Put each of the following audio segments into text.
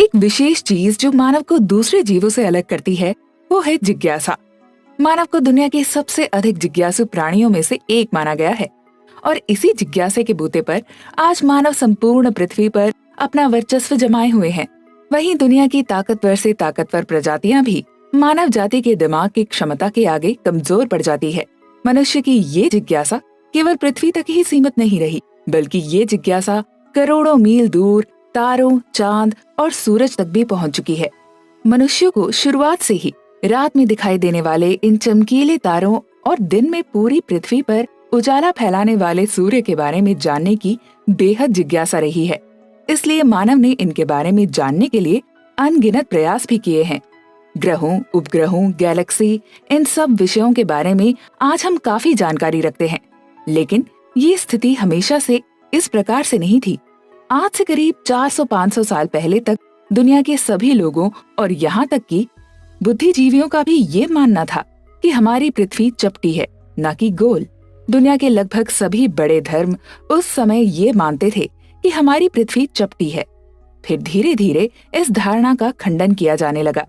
एक विशेष चीज जो मानव को दूसरे जीवों से अलग करती है वो है जिज्ञासा। मानव को दुनिया के सबसे अधिक जिज्ञासु प्राणियों में से एक माना गया है और इसी जिज्ञासा के बूते पर आज मानव संपूर्ण पृथ्वी पर अपना वर्चस्व जमाए हुए हैं। वहीं दुनिया की ताकतवर से ताकतवर प्रजातियां भी मानव जाति के दिमाग की क्षमता के आगे कमजोर पड़ जाती है। मनुष्य की ये जिज्ञासा केवल पृथ्वी तक ही सीमित नहीं रही, बल्कि ये जिज्ञासा करोड़ों मील दूर तारों, चांद और सूरज तक भी पहुंच चुकी है। मनुष्यों को शुरुआत से ही रात में दिखाई देने वाले इन चमकीले तारों और दिन में पूरी पृथ्वी पर उजाला फैलाने वाले सूर्य के बारे में जानने की बेहद जिज्ञासा रही है। इसलिए मानव ने इनके बारे में जानने के लिए अनगिनत प्रयास भी किए हैं। ग्रहों, उपग्रहों, गैलेक्सी, इन सब विषयों के बारे में आज हम काफी जानकारी रखते हैं, लेकिन ये स्थिति हमेशा से इस प्रकार से नहीं थी। आज से करीब 400-500 साल पहले तक दुनिया के सभी लोगों और यहाँ तक कि बुद्धिजीवियों का भी ये मानना था कि हमारी पृथ्वी चपटी है, न कि गोल। दुनिया के लगभग सभी बड़े धर्म उस समय ये मानते थे कि हमारी पृथ्वी चपटी है। फिर धीरे धीरे इस धारणा का खंडन किया जाने लगा।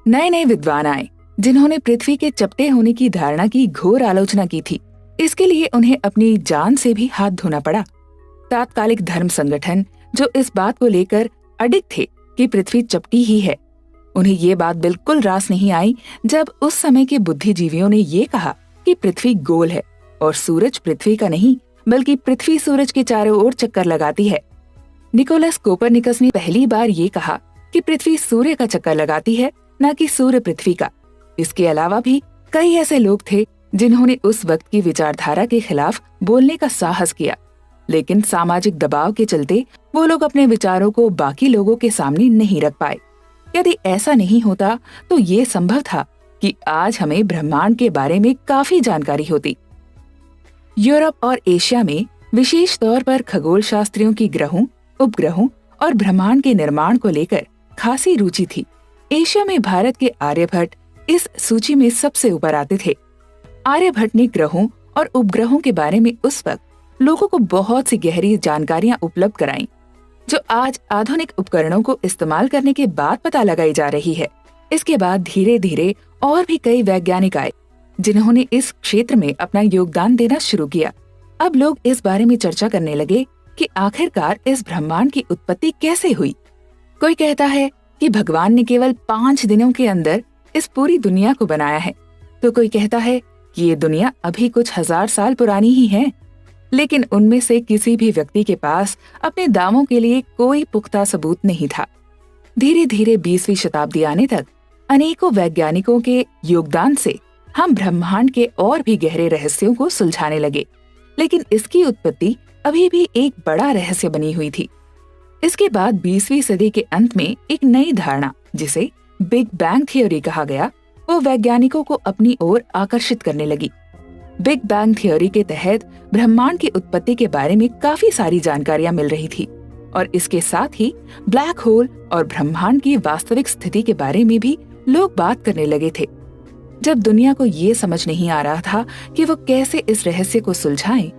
नए नए विद्वान आए जिन्होंने पृथ्वी के चपटे होने की धारणा की घोर आलोचना की थी। इसके लिए उन्हें अपनी जान से भी हाथ धोना पड़ा। तात्कालिक धर्म संगठन जो इस बात को लेकर अडिग थे कि पृथ्वी चपटी ही है, उन्हें ये बात बिल्कुल रास नहीं आई जब उस समय के बुद्धिजीवियों ने ये कहा कि पृथ्वी गोल है और सूरज पृथ्वी का नहीं बल्कि पृथ्वी सूरज के चारों ओर चक्कर लगाती है। निकोलस कोपरनिकस ने पहली बार ये कहा कि पृथ्वी सूर्य का चक्कर लगाती है, न कि सूर्य पृथ्वी का। इसके अलावा भी कई ऐसे लोग थे जिन्होंने उस वक्त की विचारधारा के खिलाफ बोलने का साहस किया, लेकिन सामाजिक दबाव के चलते वो लोग अपने विचारों को बाकी लोगों के सामने नहीं रख पाए। यदि ऐसा नहीं होता तो ये संभव था कि आज हमें ब्रह्मांड के बारे में काफी जानकारी होती। यूरोप और एशिया में विशेष तौर पर खगोल शास्त्रियों की ग्रहों, उपग्रहों और ब्रह्मांड के निर्माण को लेकर खासी रुचि थी। एशिया में भारत के आर्यभट्ट इस सूची में सबसे ऊपर आते थे। आर्यभट्ट ने ग्रहों और उपग्रहों के बारे में उस वक्त लोगों को बहुत सी गहरी जानकारियां उपलब्ध कराईं, जो आज आधुनिक उपकरणों को इस्तेमाल करने के बाद पता लगाई जा रही है। इसके बाद धीरे धीरे और भी कई वैज्ञानिक आए जिन्होंने इस क्षेत्र में अपना योगदान देना शुरू किया। अब लोग इस बारे में चर्चा करने लगे कि आखिरकार इस ब्रह्मांड की उत्पत्ति कैसे हुई। कोई कहता है कि भगवान ने केवल 5 दिनों के अंदर इस पूरी दुनिया को बनाया है, तो कोई कहता है कि ये दुनिया अभी कुछ 1000 साल पुरानी ही है। लेकिन उनमें से किसी भी व्यक्ति के पास अपने दावों के लिए कोई पुख्ता सबूत नहीं था। धीरे धीरे 20वीं शताब्दी आने तक अनेकों वैज्ञानिकों के योगदान से हम ब्रह्मांड के और भी गहरे रहस्यों को सुलझाने लगे, लेकिन इसकी उत्पत्ति अभी भी एक बड़ा रहस्य बनी हुई थी। इसके बाद 20वीं सदी के अंत में एक नई धारणा, जिसे बिग बैंग थ्योरी कहा गया, वो वैज्ञानिकों को अपनी ओर आकर्षित करने लगी। बिग बैंग थ्योरी के तहत ब्रह्मांड की उत्पत्ति के बारे में काफी सारी जानकारियां मिल रही थी और इसके साथ ही ब्लैक होल और ब्रह्मांड की वास्तविक स्थिति के बारे में भी लोग बात करने लगे थे। जब दुनिया को ये समझ नहीं आ रहा था कि वो कैसे इस रहस्य को सुलझाएं,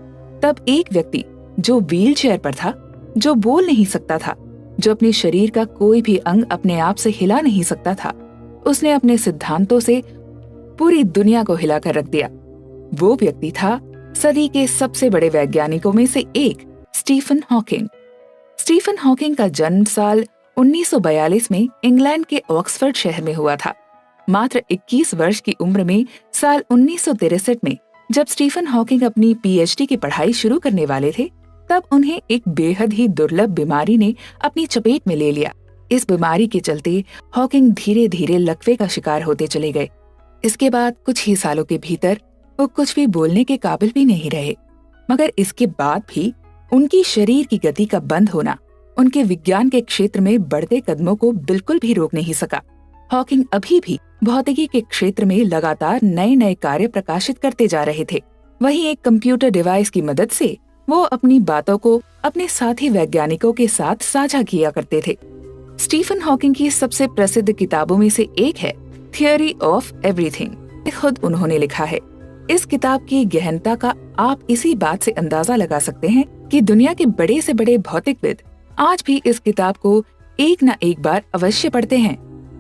तब एक व्यक्ति जो व्हील चेयर पर था, जो बोल नहीं सकता था, जो अपने शरीर का कोई भी अंग अपने आप से हिला नहीं सकता था, उसने अपने सिद्धांतों से पूरी दुनिया को हिला कर रख दिया। वो व्यक्ति था सदी के सबसे बड़े वैज्ञानिकों में से एक, स्टीफन हॉकिंग। स्टीफन हॉकिंग का जन्म साल 1942 में इंग्लैंड के ऑक्सफोर्ड शहर में हुआ था। मात्र 21 वर्ष की उम्र में साल 1963 में जब स्टीफन हॉकिंग अपनी पीएचडी की पढ़ाई शुरू करने वाले थे, तब उन्हें एक बेहद ही दुर्लभ बीमारी ने अपनी चपेट में ले लिया। इस बीमारी के चलते हॉकिंग धीरे धीरे लकवे का शिकार होते चले गए। इसके बाद कुछ ही सालों के भीतर वो कुछ भी बोलने के काबिल भी नहीं रहे। मगर इसके बाद भी उनकी शरीर की गति का बंद होना उनके विज्ञान के क्षेत्र में बढ़ते कदमों को बिल्कुल भी रोक नहीं सका। हॉकिंग अभी भी भौतिकी के क्षेत्र में लगातार नए नए कार्य प्रकाशित करते जा रहे थे। वहीं एक कंप्यूटर डिवाइस की मदद से वो अपनी बातों को अपने साथी वैज्ञानिकों के साथ साझा किया करते थे। स्टीफन हॉकिंग की सबसे प्रसिद्ध किताबों में से एक है थियोरी ऑफ एवरीथिंग। खुद उन्होंने लिखा है। इस किताब की गहनता का आप इसी बात से अंदाजा लगा सकते हैं कि दुनिया के बड़े से बड़े भौतिकविद आज भी इस किताब को एक न एक बार अवश्य पढ़ते हैं।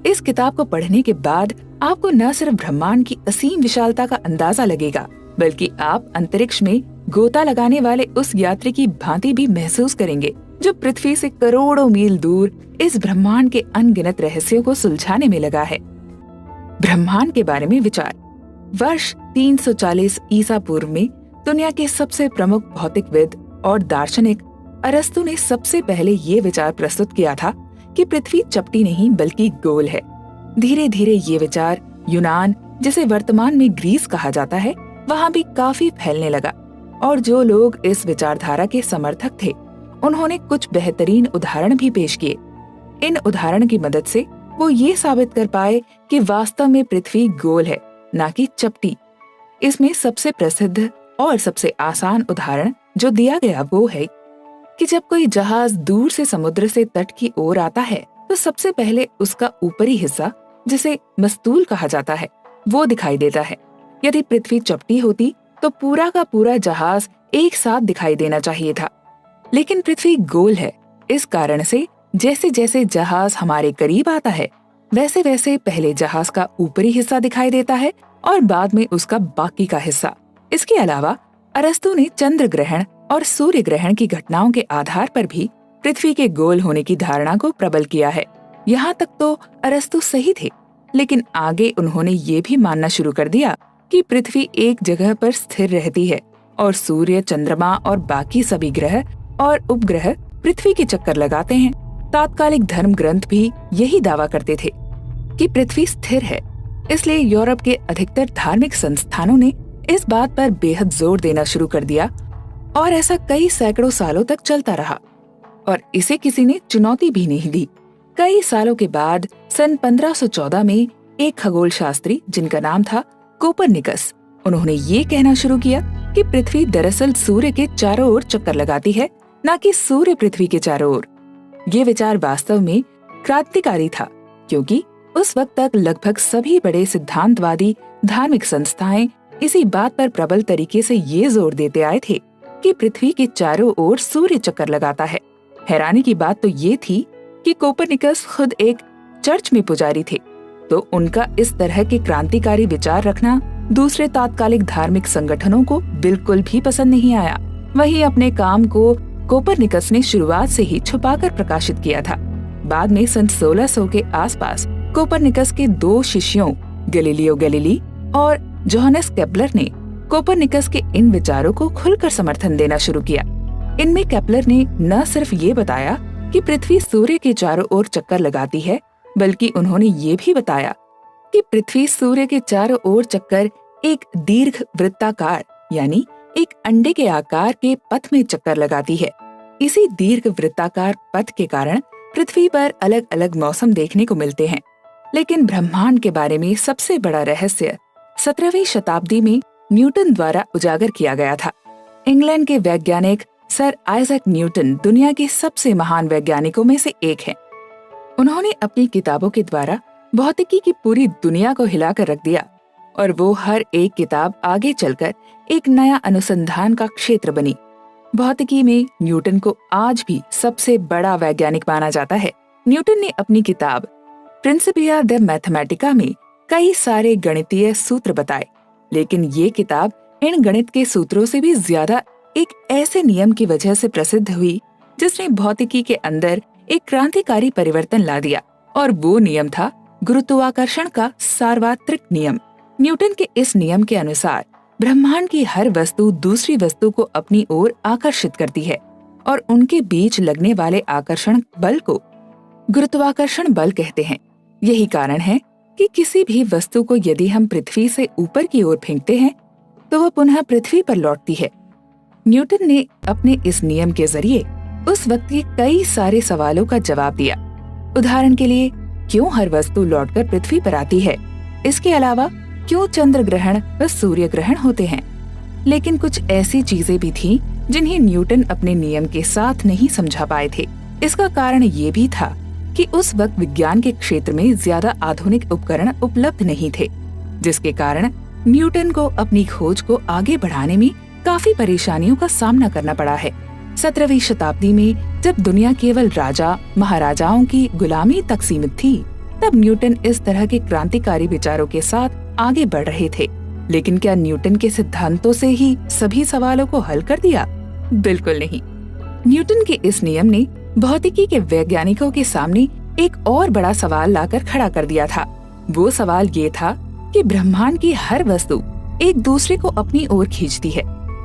इस किताब को पढ़ने के बाद आपको न सिर्फ ब्रह्मांड की असीम विशालता का अंदाजा लगेगा, बल्कि आप अंतरिक्ष में गोता लगाने वाले उस यात्री की भांति भी महसूस करेंगे जो पृथ्वी से करोड़ों मील दूर इस ब्रह्मांड के अनगिनत रहस्यों को सुलझाने में लगा है। ब्रह्मांड के बारे में विचार। वर्ष 340 ईसा पूर्व में दुनिया के सबसे प्रमुख भौतिकविद और दार्शनिक अरस्तु ने सबसे पहले ये विचार प्रस्तुत किया था कि पृथ्वी चपटी नहीं बल्कि गोल है। धीरे धीरे ये विचार यूनान, जिसे वर्तमान में ग्रीस कहा जाता है, वहाँ भी काफी फैलने लगा और जो लोग इस विचारधारा के समर्थक थे उन्होंने कुछ बेहतरीन उदाहरण भी पेश किए। इन उदाहरण की मदद से वो ये साबित कर पाए कि वास्तव में पृथ्वी गोल है, न कि चपटी। इसमें सबसे प्रसिद्ध और सबसे आसान उदाहरण जो दिया गया वो है कि जब कोई जहाज दूर से समुद्र से तट की ओर आता है तो सबसे पहले उसका ऊपरी हिस्सा, जिसे मस्तूल कहा जाता है, वो दिखाई देता है। यदि पृथ्वी चपटी होती तो पूरा का पूरा जहाज एक साथ दिखाई देना चाहिए था, लेकिन पृथ्वी गोल है। इस कारण से जैसे जैसे जहाज हमारे करीब आता है वैसे वैसे पहले जहाज का ऊपरी हिस्सा दिखाई देता है और बाद में उसका बाकी का हिस्सा। इसके अलावा अरस्तु ने चंद्र ग्रहण और सूर्य ग्रहण की घटनाओं के आधार पर भी पृथ्वी के गोल होने की धारणा को प्रबल किया है। यहाँ तक तो अरस्तु सही थे, लेकिन आगे उन्होंने ये भी मानना शुरू कर दिया कि पृथ्वी एक जगह पर स्थिर रहती है और सूर्य, चंद्रमा और बाकी सभी ग्रह और उपग्रह पृथ्वी के चक्कर लगाते हैं। तात्कालिक धर्म ग्रंथ भी यही दावा करते थे कि पृथ्वी स्थिर है। इसलिए यूरोप के अधिकतर धार्मिक संस्थानों ने इस बात पर बेहद जोर देना शुरू कर दिया और ऐसा कई सैकड़ों सालों तक चलता रहा और इसे किसी ने चुनौती भी नहीं दी। कई सालों के बाद सन 1514 में एक खगोल शास्त्री जिनका नाम था कोपरनिकस, उन्होंने ये कहना शुरू किया कि पृथ्वी दरअसल सूर्य के चारों ओर चक्कर लगाती है, न कि सूर्य पृथ्वी के चारों ओर। ये विचार वास्तव में क्रांतिकारी था, क्योंकि उस वक्त तक लगभग सभी बड़े सिद्धांतवादी धार्मिक संस्थाएं इसी बात पर प्रबल तरीके से ये जोर देते आए थे कि पृथ्वी के चारों ओर सूर्य चक्कर लगाता है। हैरानी की बात तो ये थी कि कोपरनिकस खुद एक चर्च में पुजारी थे, तो उनका इस तरह के क्रांतिकारी विचार रखना दूसरे तात्कालिक धार्मिक संगठनों को बिल्कुल भी पसंद नहीं आया। वहीं अपने काम को कोपरनिकस ने शुरुआत से ही छुपाकर प्रकाशित किया था। बाद में सन 1600 के आसपास कोपरनिकस के दो शिष्यों गैलीलियो गैलीली और जोहानस केपलर ने कोपरनिकस के इन विचारों को खुलकर समर्थन देना शुरू किया। इनमें केपलर ने न सिर्फ ये बताया कि पृथ्वी सूर्य के चारों ओर चक्कर लगाती है, बल्कि उन्होंने ये भी बताया कि पृथ्वी सूर्य के चारों ओर चक्कर एक दीर्घ वृत्ताकार यानी एक अंडे के आकार के पथ में चक्कर लगाती है। इसी दीर्घ वृत्ताकार पथ के कारण पृथ्वी पर अलग अलग मौसम देखने को मिलते हैं। लेकिन ब्रह्मांड के बारे में सबसे बड़ा रहस्य 17वीं शताब्दी में न्यूटन द्वारा उजागर किया गया था। इंग्लैंड के वैज्ञानिक सर आइजैक न्यूटन दुनिया के सबसे महान वैज्ञानिकों में से एक हैं। उन्होंने अपनी किताबों के द्वारा भौतिकी की पूरी दुनिया को हिलाकर रख दिया और वो हर एक किताब आगे चलकर एक नया अनुसंधान का क्षेत्र बनी। भौतिकी में न्यूटन को आज भी सबसे बड़ा वैज्ञानिक माना जाता है। न्यूटन ने अपनी किताब प्रिंसिपिया द मैथमेटिका में कई सारे गणितीय सूत्र बताए, लेकिन ये किताब इन गणित के सूत्रों से भी ज्यादा एक ऐसे नियम की वजह से प्रसिद्ध हुई जिसने भौतिकी के अंदर एक क्रांतिकारी परिवर्तन ला दिया, और वो नियम था गुरुत्वाकर्षण का सार्वत्रिक नियम। न्यूटन के इस नियम के अनुसार ब्रह्मांड की हर वस्तु दूसरी वस्तु को अपनी ओर आकर्षित करती है और उनके बीच लगने वाले आकर्षण बल को गुरुत्वाकर्षण बल कहते हैं। यही कारण है कि किसी भी वस्तु को यदि हम पृथ्वी से ऊपर की ओर फेंकते हैं तो वह पुनः पृथ्वी पर लौटती है। न्यूटन ने अपने इस नियम के जरिए उस वक्त के कई सारे सवालों का जवाब दिया। उदाहरण के लिए, क्यों हर वस्तु लौटकर पृथ्वी पर आती है? इसके अलावा क्यों चंद्र ग्रहण व सूर्य ग्रहण होते हैं? लेकिन कुछ ऐसी चीजें भी थीं जिन्हें न्यूटन अपने नियम के साथ नहीं समझा पाए थे। इसका कारण ये भी था कि उस वक्त विज्ञान के क्षेत्र में ज्यादा आधुनिक उपकरण उपलब्ध नहीं थे, जिसके कारण न्यूटन को अपनी खोज को आगे बढ़ाने में काफी परेशानियों का सामना करना पड़ा है। 17वीं शताब्दी में जब दुनिया केवल राजा महाराजाओं की गुलामी तक सीमित थी, तब न्यूटन इस तरह के क्रांतिकारी विचारों के साथ आगे बढ़ रहे थे। लेकिन क्या न्यूटन के सिद्धांतों से ही सभी सवालों को हल कर दिया? बिल्कुल नहीं। न्यूटन के इस नियम ने भौतिकी के वैज्ञानिकों के सामने एक और बड़ा सवाल लाकर खड़ा कर दिया था। वो सवाल ये था कि ब्रह्मांड की हर वस्तु एक दूसरे को अपनी ओर खींचती है,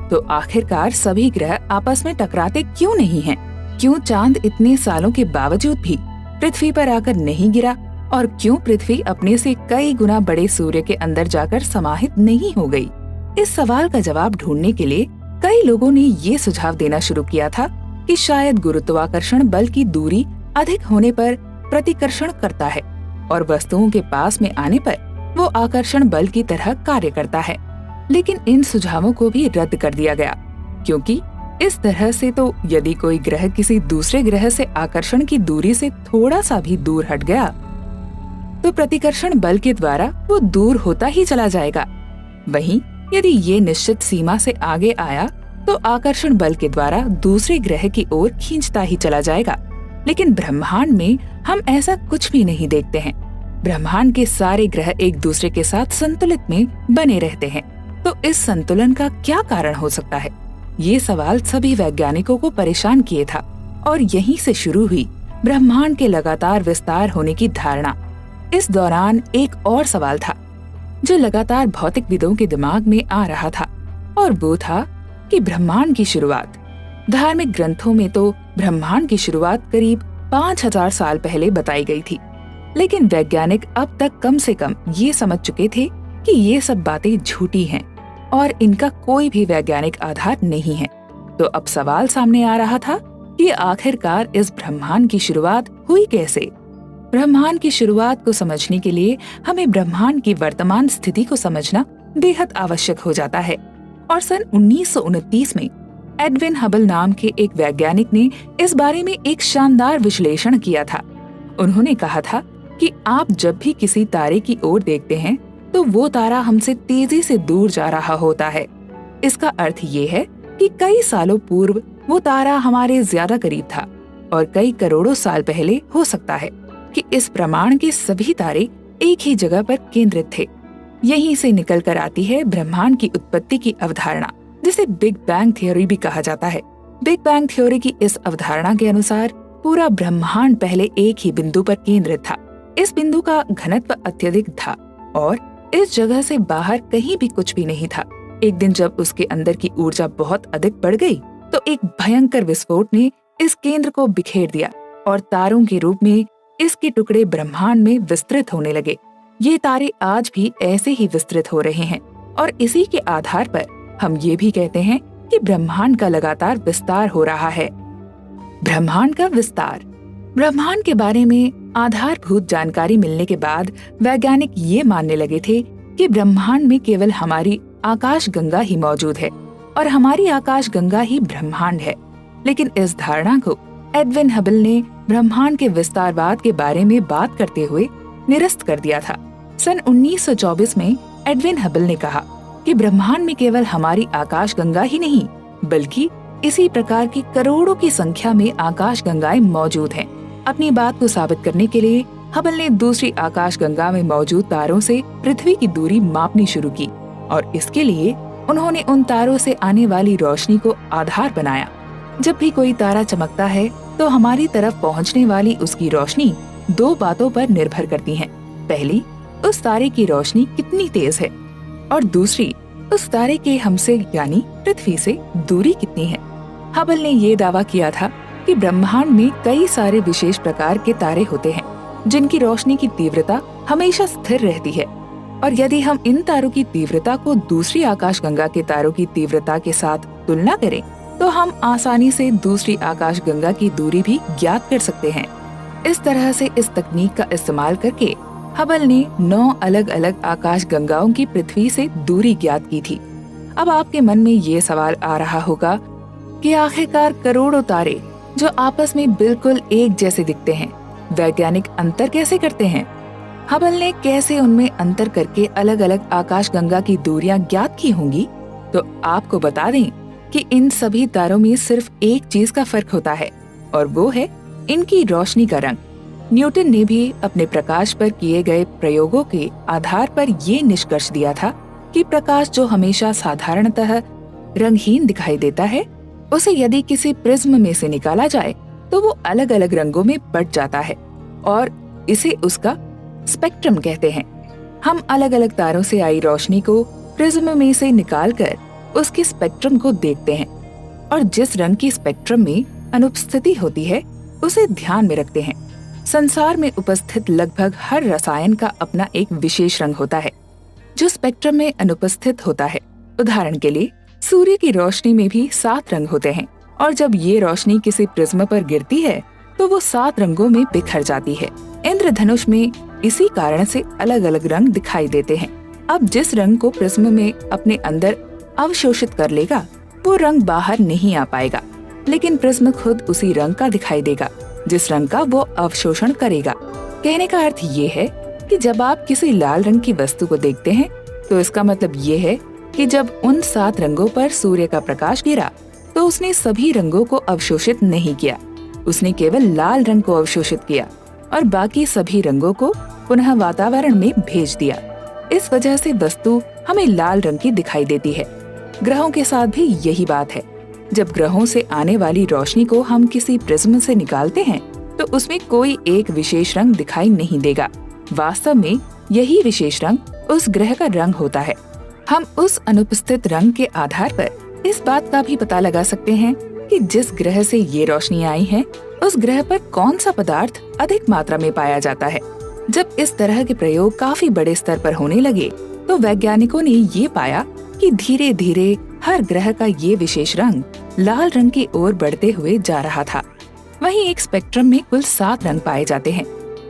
तो आखिरकार सभी ग्रह आपस में टकराते क्यों नहीं हैं? क्यों चांद इतने सालों के बावजूद भी पृथ्वी पर आकर नहीं गिरा, और क्यों पृथ्वी अपने से कई गुना बड़े सूर्य के अंदर जाकर समाहित नहीं हो गई? इस सवाल का जवाब ढूंढने के लिए कई लोगों ने ये सुझाव देना शुरू किया था कि शायद गुरुत्वाकर्षण बल की दूरी अधिक होने पर प्रतिकर्षण करता है और वस्तुओं के पास में आने पर वो आकर्षण बल की तरह कार्य करता है। लेकिन इन सुझावों को भी रद्द कर दिया गया, क्योंकि इस तरह से तो यदि कोई ग्रह किसी दूसरे ग्रह से आकर्षण की दूरी से थोड़ा सा भी दूर हट गया, तो प्रतिकर्षण बल के द्वारा वो दूर होता ही चला जाएगा। वहीं यदि ये निश्चित सीमा से आगे आया तो आकर्षण बल के द्वारा दूसरे ग्रह की ओर खींचता ही चला जाएगा। लेकिन ब्रह्मांड में हम ऐसा कुछ भी नहीं देखते हैं। ब्रह्मांड के सारे ग्रह एक दूसरे के साथ संतुलित में बने रहते हैं। तो इस संतुलन का क्या कारण हो सकता है? ये सवाल सभी वैज्ञानिकों को परेशान किए था और यहीं से शुरू हुई ब्रह्मांड के लगातार विस्तार होने की धारणा। इस दौरान एक और सवाल था जो लगातार भौतिकविदों के दिमाग में आ रहा था, और वो था कि ब्रह्मांड की शुरुआत। धार्मिक ग्रंथों में तो ब्रह्मांड की शुरुआत करीब 5000 साल पहले बताई गई थी, लेकिन वैज्ञानिक अब तक कम से कम ये समझ चुके थे कि ये सब बातें झूठी हैं और इनका कोई भी वैज्ञानिक आधार नहीं है। तो अब सवाल सामने आ रहा था कि आखिरकार इस ब्रह्मांड की शुरुआत हुई कैसे? ब्रह्मांड की शुरुआत को समझने के लिए हमें ब्रह्मांड की वर्तमान स्थिति को समझना बेहद आवश्यक हो जाता है। और सन 1929 में एडविन हबल नाम के एक वैज्ञानिक ने इस बारे में एक शानदार विश्लेषण किया था। उन्होंने कहा था कि आप जब भी किसी तारे की ओर देखते हैं तो वो तारा हमसे तेजी से दूर जा रहा होता है। इसका अर्थ ये है कि कई सालों पूर्व वो तारा हमारे ज्यादा करीब था और कई करोड़ों साल पहले हो सकता है कि इस प्रमाण के सभी तारे एक ही जगह पर केंद्रित थे। यहीं से निकल कर आती है ब्रह्मांड की उत्पत्ति की अवधारणा, जिसे बिग बैंग थ्योरी भी कहा जाता है। बिग बैंग थ्योरी की इस अवधारणा के अनुसार पूरा ब्रह्मांड पहले एक ही बिंदु पर केंद्रित था। इस बिंदु का घनत्व अत्यधिक था और इस जगह से बाहर कहीं भी कुछ भी नहीं था। एक दिन जब उसके अंदर की ऊर्जा बहुत अधिक बढ़ गई तो एक भयंकर विस्फोट ने इस केंद्र को बिखेर दिया और तारों के रूप में इसके टुकड़े ब्रह्मांड में विस्तृत होने लगे। ये तारे आज भी ऐसे ही विस्तृत हो रहे हैं और इसी के आधार पर हम ये भी कहते हैं कि ब्रह्मांड का लगातार विस्तार हो रहा है। ब्रह्मांड का विस्तार। ब्रह्मांड के बारे में आधारभूत जानकारी मिलने के बाद वैज्ञानिक ये मानने लगे थे कि ब्रह्मांड में केवल हमारी आकाश गंगा ही मौजूद है और हमारी आकाश गंगा ही ब्रह्मांड है। लेकिन इस धारणा को एडविन हबल ने ब्रह्मांड के विस्तारवाद के बारे में बात करते हुए निरस्त कर दिया था। सन 1924 में एडविन हबल ने कहा कि ब्रह्मांड में केवल हमारी आकाश गंगा ही नहीं बल्कि इसी प्रकार की करोड़ों की संख्या में आकाश गंगाएं मौजूद हैं। अपनी बात को साबित करने के लिए हबल ने दूसरी आकाश गंगा में मौजूद तारों से पृथ्वी की दूरी मापनी शुरू की और इसके लिए उन्होंने उन तारों से आने वाली रोशनी को आधार बनाया। जब भी कोई तारा चमकता है तो हमारी तरफ पहुंचने वाली उसकी रोशनी दो बातों पर निर्भर करती है। पहली, उस तारे की रोशनी कितनी तेज है और दूसरी, उस तारे के हमसे यानी पृथ्वी से दूरी कितनी है। हबल ने ये दावा किया था कि ब्रह्मांड में कई सारे विशेष प्रकार के तारे होते हैं जिनकी रोशनी की तीव्रता हमेशा स्थिर रहती है, और यदि हम इन तारों की तीव्रता को दूसरी आकाशगंगा के तारों की तीव्रता के साथ तुलना करें तो हम आसानी से दूसरी आकाशगंगा की दूरी भी ज्ञात कर सकते हैं। इस तरह से इस तकनीक का इस्तेमाल करके हबल ने 9 अलग अलग आकाशगंगाओं की पृथ्वी से दूरी ज्ञात की थी। अब आपके मन में ये सवाल आ रहा होगा कि आखिरकार करोड़ों तारे जो आपस में बिल्कुल एक जैसे दिखते हैं, वैज्ञानिक अंतर कैसे करते हैं? हबल ने कैसे उनमें अंतर करके अलग अलग आकाशगंगा की दूरियां ज्ञात की होंगी? तो आपको बता दें कि इन सभी तारों में सिर्फ एक चीज का फर्क होता है और वो है इनकी रोशनी का रंग। न्यूटन ने भी अपने प्रकाश पर किए गए प्रयोगों के आधार पर ये निष्कर्ष दिया था कि प्रकाश जो हमेशा साधारणतः रंगहीन दिखाई देता है, उसे यदि किसी प्रिज्म में से निकाला जाए तो वो अलग अलग रंगों में बट जाता है और इसे उसका स्पेक्ट्रम कहते हैं। हम अलग अलग तारों से आई रोशनी को प्रिज्म में से निकालकर उसके स्पेक्ट्रम को देखते हैं और जिस रंग की स्पेक्ट्रम में अनुपस्थिति होती है उसे ध्यान में रखते हैं। संसार में उपस्थित लगभग हर रसायन का अपना एक विशेष रंग होता है जो स्पेक्ट्रम में अनुपस्थित होता है। उदाहरण के लिए सूर्य की रोशनी में भी 7 रंग होते हैं और जब ये रोशनी किसी प्रिज्म पर गिरती है तो वो 7 रंगों में बिखर जाती है। इंद्रधनुष में इसी कारण से अलग अलग रंग दिखाई देते हैं। अब जिस रंग को प्रिज्म में अपने अंदर अवशोषित कर लेगा वो रंग बाहर नहीं आ पाएगा, लेकिन प्रिज्म खुद उसी रंग का दिखाई देगा जिस रंग का वो अवशोषण करेगा। कहने का अर्थ ये है कि जब आप किसी लाल रंग की वस्तु को देखते हैं तो इसका मतलब ये है कि जब उन 7 रंगों पर सूर्य का प्रकाश गिरा तो उसने सभी रंगों को अवशोषित नहीं किया, उसने केवल लाल रंग को अवशोषित किया और बाकी सभी रंगों को पुनः वातावरण में भेज दिया। इस वजह से वस्तु हमें लाल रंग की दिखाई देती है। ग्रहों के साथ भी यही बात है। जब ग्रहों से आने वाली रोशनी को हम किसी प्रिज्म से निकालते हैं तो उसमें कोई एक विशेष रंग दिखाई नहीं देगा। वास्तव में यही विशेष रंग उस ग्रह का रंग होता है। हम उस अनुपस्थित रंग के आधार पर इस बात का भी पता लगा सकते हैं कि जिस ग्रह से ये रोशनी आई है उस ग्रह पर कौन सा पदार्थ अधिक मात्रा में पाया जाता है। जब इस तरह के प्रयोग काफी बड़े स्तर पर होने लगे तो वैज्ञानिकों ने ये पाया कि धीरे धीरे हर ग्रह का ये विशेष रंग लाल रंग की ओर बढ़ते हुए जा रहा था। वहीं एक स्पेक्ट्रम में कुल 7 रंग पाए जाते हैं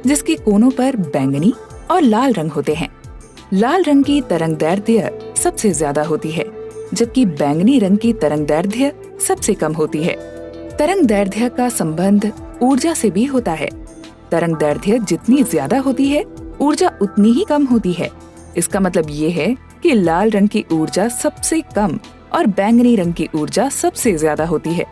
जिसके कोनों पर बैंगनी और लाल रंग होते हैं। लाल रंग की तरंगदैर्ध्य सबसे ज्यादा होती है जबकि बैंगनी रंग की तरंगदैर्ध्य सबसे कम होती है। तरंगदैर्ध्य का संबंध ऊर्जा से भी होता है। तरंगदैर्ध्य जितनी ज्यादा होती है ऊर्जा उतनी ही कम होती है। इसका मतलब ये है कि लाल रंग की ऊर्जा सबसे कम और बैंगनी रंग की ऊर्जा सबसे ज्यादा होती है।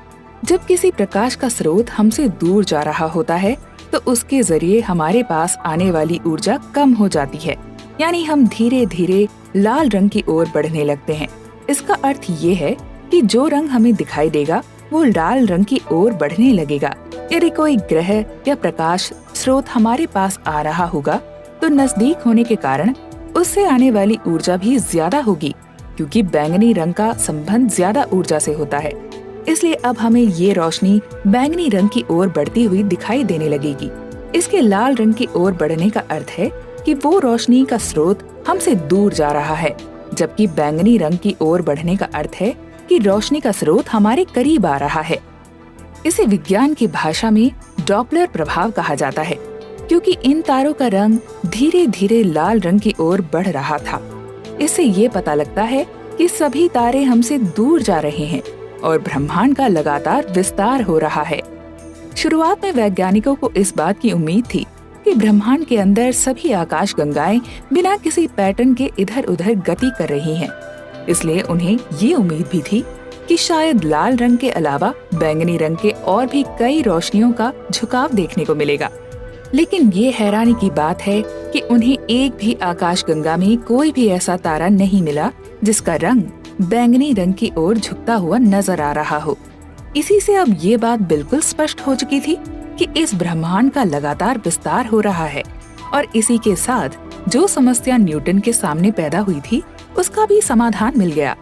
जब किसी प्रकाश का स्रोत हमसे दूर जा रहा होता है तो उसके जरिए हमारे पास आने वाली ऊर्जा कम हो जाती है, यानी हम धीरे धीरे लाल रंग की ओर बढ़ने लगते हैं। इसका अर्थ ये है कि जो रंग हमें दिखाई देगा वो लाल रंग की ओर बढ़ने लगेगा। यदि कोई ग्रह या प्रकाश स्रोत हमारे पास आ रहा होगा तो नजदीक होने के कारण उससे आने वाली ऊर्जा भी ज्यादा होगी, क्योंकि बैंगनी रंग का संबंध ज्यादा ऊर्जा से होता है। इसलिए अब हमें ये रोशनी बैंगनी रंग की ओर बढ़ती हुई दिखाई देने लगेगी। इसके लाल रंग की ओर बढ़ने का अर्थ है कि वो रोशनी का स्रोत हमसे दूर जा रहा है, जबकि बैंगनी रंग की ओर बढ़ने का अर्थ है कि रोशनी का स्रोत हमारे करीब आ रहा है। इसे विज्ञान की भाषा में डॉपलर प्रभाव कहा जाता है, क्योंकि इन तारों का रंग धीरे धीरे लाल रंग की ओर बढ़ रहा था। इससे ये पता लगता है कि सभी तारे हमसे दूर जा रहे हैं और ब्रह्मांड का लगातार विस्तार हो रहा है। शुरुआत में वैज्ञानिकों को इस बात की उम्मीद थी कि ब्रह्मांड के अंदर सभी आकाश गंगाएं बिना किसी पैटर्न के इधर उधर गति कर रही हैं। इसलिए उन्हें ये उम्मीद भी थी कि शायद लाल रंग के अलावा बैंगनी रंग के और भी कई रोशनियों का झुकाव देखने को मिलेगा। लेकिन ये हैरानी की बात है कि उन्हें एक भी आकाशगंगा में कोई भी ऐसा तारा नहीं मिला जिसका रंग बैंगनी रंग की ओर झुकता हुआ नजर आ रहा हो। इसी से अब ये बात बिल्कुल स्पष्ट हो चुकी थी कि इस ब्रह्मांड का लगातार विस्तार हो रहा है और इसी के साथ जो समस्या न्यूटन के सामने पैदा हुई थी उसका भी समाधान मिल गया।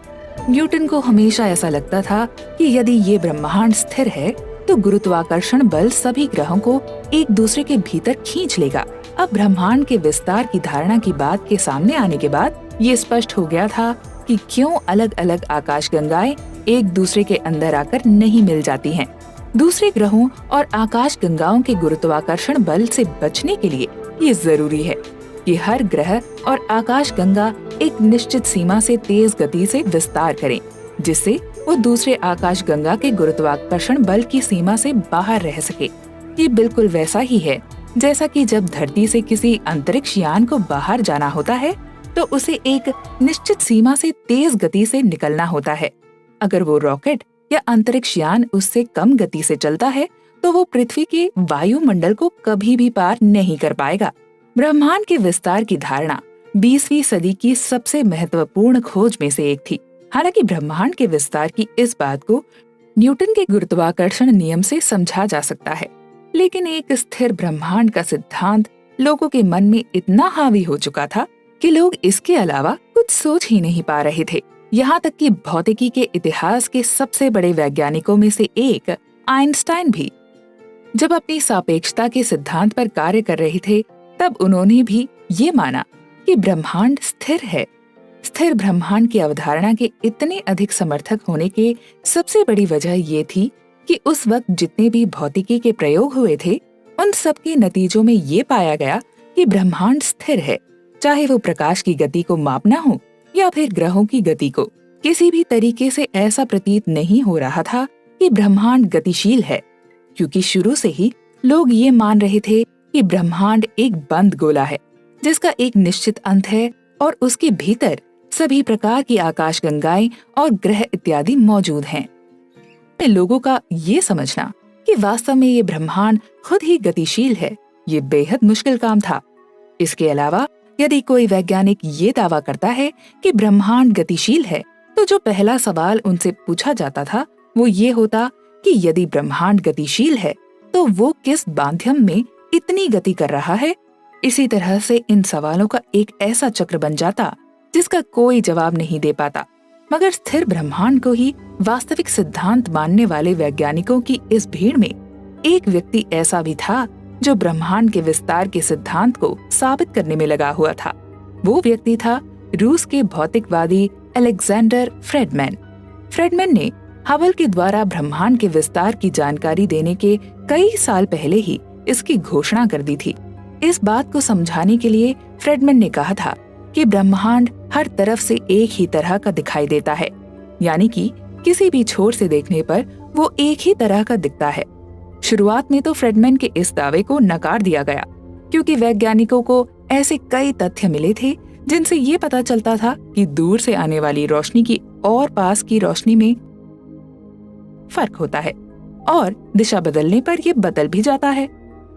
न्यूटन को हमेशा ऐसा लगता था कि यदि ये ब्रह्मांड स्थिर है तो गुरुत्वाकर्षण बल सभी ग्रहों को एक दूसरे के भीतर खींच लेगा। अब ब्रह्मांड के विस्तार की धारणा की बात के सामने आने के बाद ये स्पष्ट हो गया था कि क्यों अलग अलग आकाशगंगाएं एक दूसरे के अंदर आकर नहीं मिल जाती हैं। दूसरे ग्रहों और आकाशगंगाओं के गुरुत्वाकर्षण बल से बचने के लिए ये जरूरी है कि हर ग्रह और आकाशगंगा एक निश्चित सीमा से तेज गति से विस्तार करें, जिससे वो दूसरे आकाशगंगा के गुरुत्वाकर्षण बल की सीमा से बाहर रह सके। ये बिल्कुल वैसा ही है जैसा कि जब धरती से किसी अंतरिक्ष यान को बाहर जाना होता है तो उसे एक निश्चित सीमा से तेज गति से निकलना होता है। अगर वो रॉकेट या अंतरिक्ष यान उससे कम गति से चलता है तो वो पृथ्वी के वायुमंडल को कभी भी पार नहीं कर पाएगा। ब्रह्मांड के विस्तार की धारणा 20वीं सदी की सबसे महत्वपूर्ण खोज में से एक थी। हालांकि ब्रह्मांड के विस्तार की इस बात को न्यूटन के गुरुत्वाकर्षण नियम से समझा जा सकता है, लेकिन एक स्थिर ब्रह्मांड का सिद्धांत लोगों के मन में इतना हावी हो चुका था कि लोग इसके अलावा कुछ सोच ही नहीं पा रहे थे। यहाँ तक कि भौतिकी के इतिहास के सबसे बड़े वैज्ञानिकों में से एक आइंस्टाइन भी जब अपनी सापेक्षता के सिद्धांत पर कार्य कर रहे थे, तब उन्होंने भी ये माना कि ब्रह्मांड स्थिर है। स्थिर ब्रह्मांड की अवधारणा के इतने अधिक समर्थक होने के सबसे बड़ी वजह ये थी कि उस वक्त जितने भी भौतिकी के प्रयोग हुए थे, उन सब के नतीजों में ये पाया गया कि ब्रह्मांड स्थिर है। चाहे वो प्रकाश की गति को मापना हो या फिर ग्रहों की गति को, किसी भी तरीके से ऐसा प्रतीत नहीं हो रहा था कि ब्रह्मांड गतिशील है, क्योंकि शुरू से ही लोग ये मान रहे थे कि ब्रह्मांड एक बंद गोला है जिसका एक निश्चित अंत है और उसके भीतर सभी प्रकार की आकाशगंगाएं और ग्रह इत्यादि मौजूद हैं। लोगों का ये समझना कि वास्तव में ये ब्रह्मांड खुद ही गतिशील है, ये बेहद मुश्किल काम था। इसके अलावा यदि कोई वैज्ञानिक ये दावा करता है कि ब्रह्मांड गतिशील है, तो जो पहला सवाल उनसे पूछा जाता था वो ये होता कि यदि ब्रह्मांड गतिशील है तो वो किस माध्यम में इतनी गति कर रहा है। इसी तरह से इन सवालों का एक ऐसा चक्र बन जाता जिसका कोई जवाब नहीं दे पाता। मगर स्थिर ब्रह्मांड को ही वास्तविक सिद्धांत मानने वाले वैज्ञानिकों की इस भीड़ में एक व्यक्ति ऐसा भी था जो ब्रह्मांड के विस्तार के सिद्धांत को साबित करने में लगा हुआ था। वो व्यक्ति था रूस के भौतिकवादी अलेक्जेंडर फ्रेडमैन। फ्रेडमैन ने हबल के द्वारा ब्रह्मांड के विस्तार की जानकारी देने के कई साल पहले ही इसकी घोषणा कर दी थी। इस बात को समझाने के लिए फ्रेडमैन ने कहा था कि ब्रह्मांड हर तरफ से एक ही तरह का दिखाई देता है, यानी कि किसी भी छोर से देखने पर वो एक ही तरह का दिखता है। शुरुआत में तो फ्रेडमैन के इस दावे को नकार दिया गया, क्योंकि वैज्ञानिकों को ऐसे कई तथ्य मिले थे जिनसे ये पता चलता था कि दूर से आने वाली रोशनी की और पास की रोशनी में फर्क होता है और दिशा बदलने पर यह बदल भी जाता है।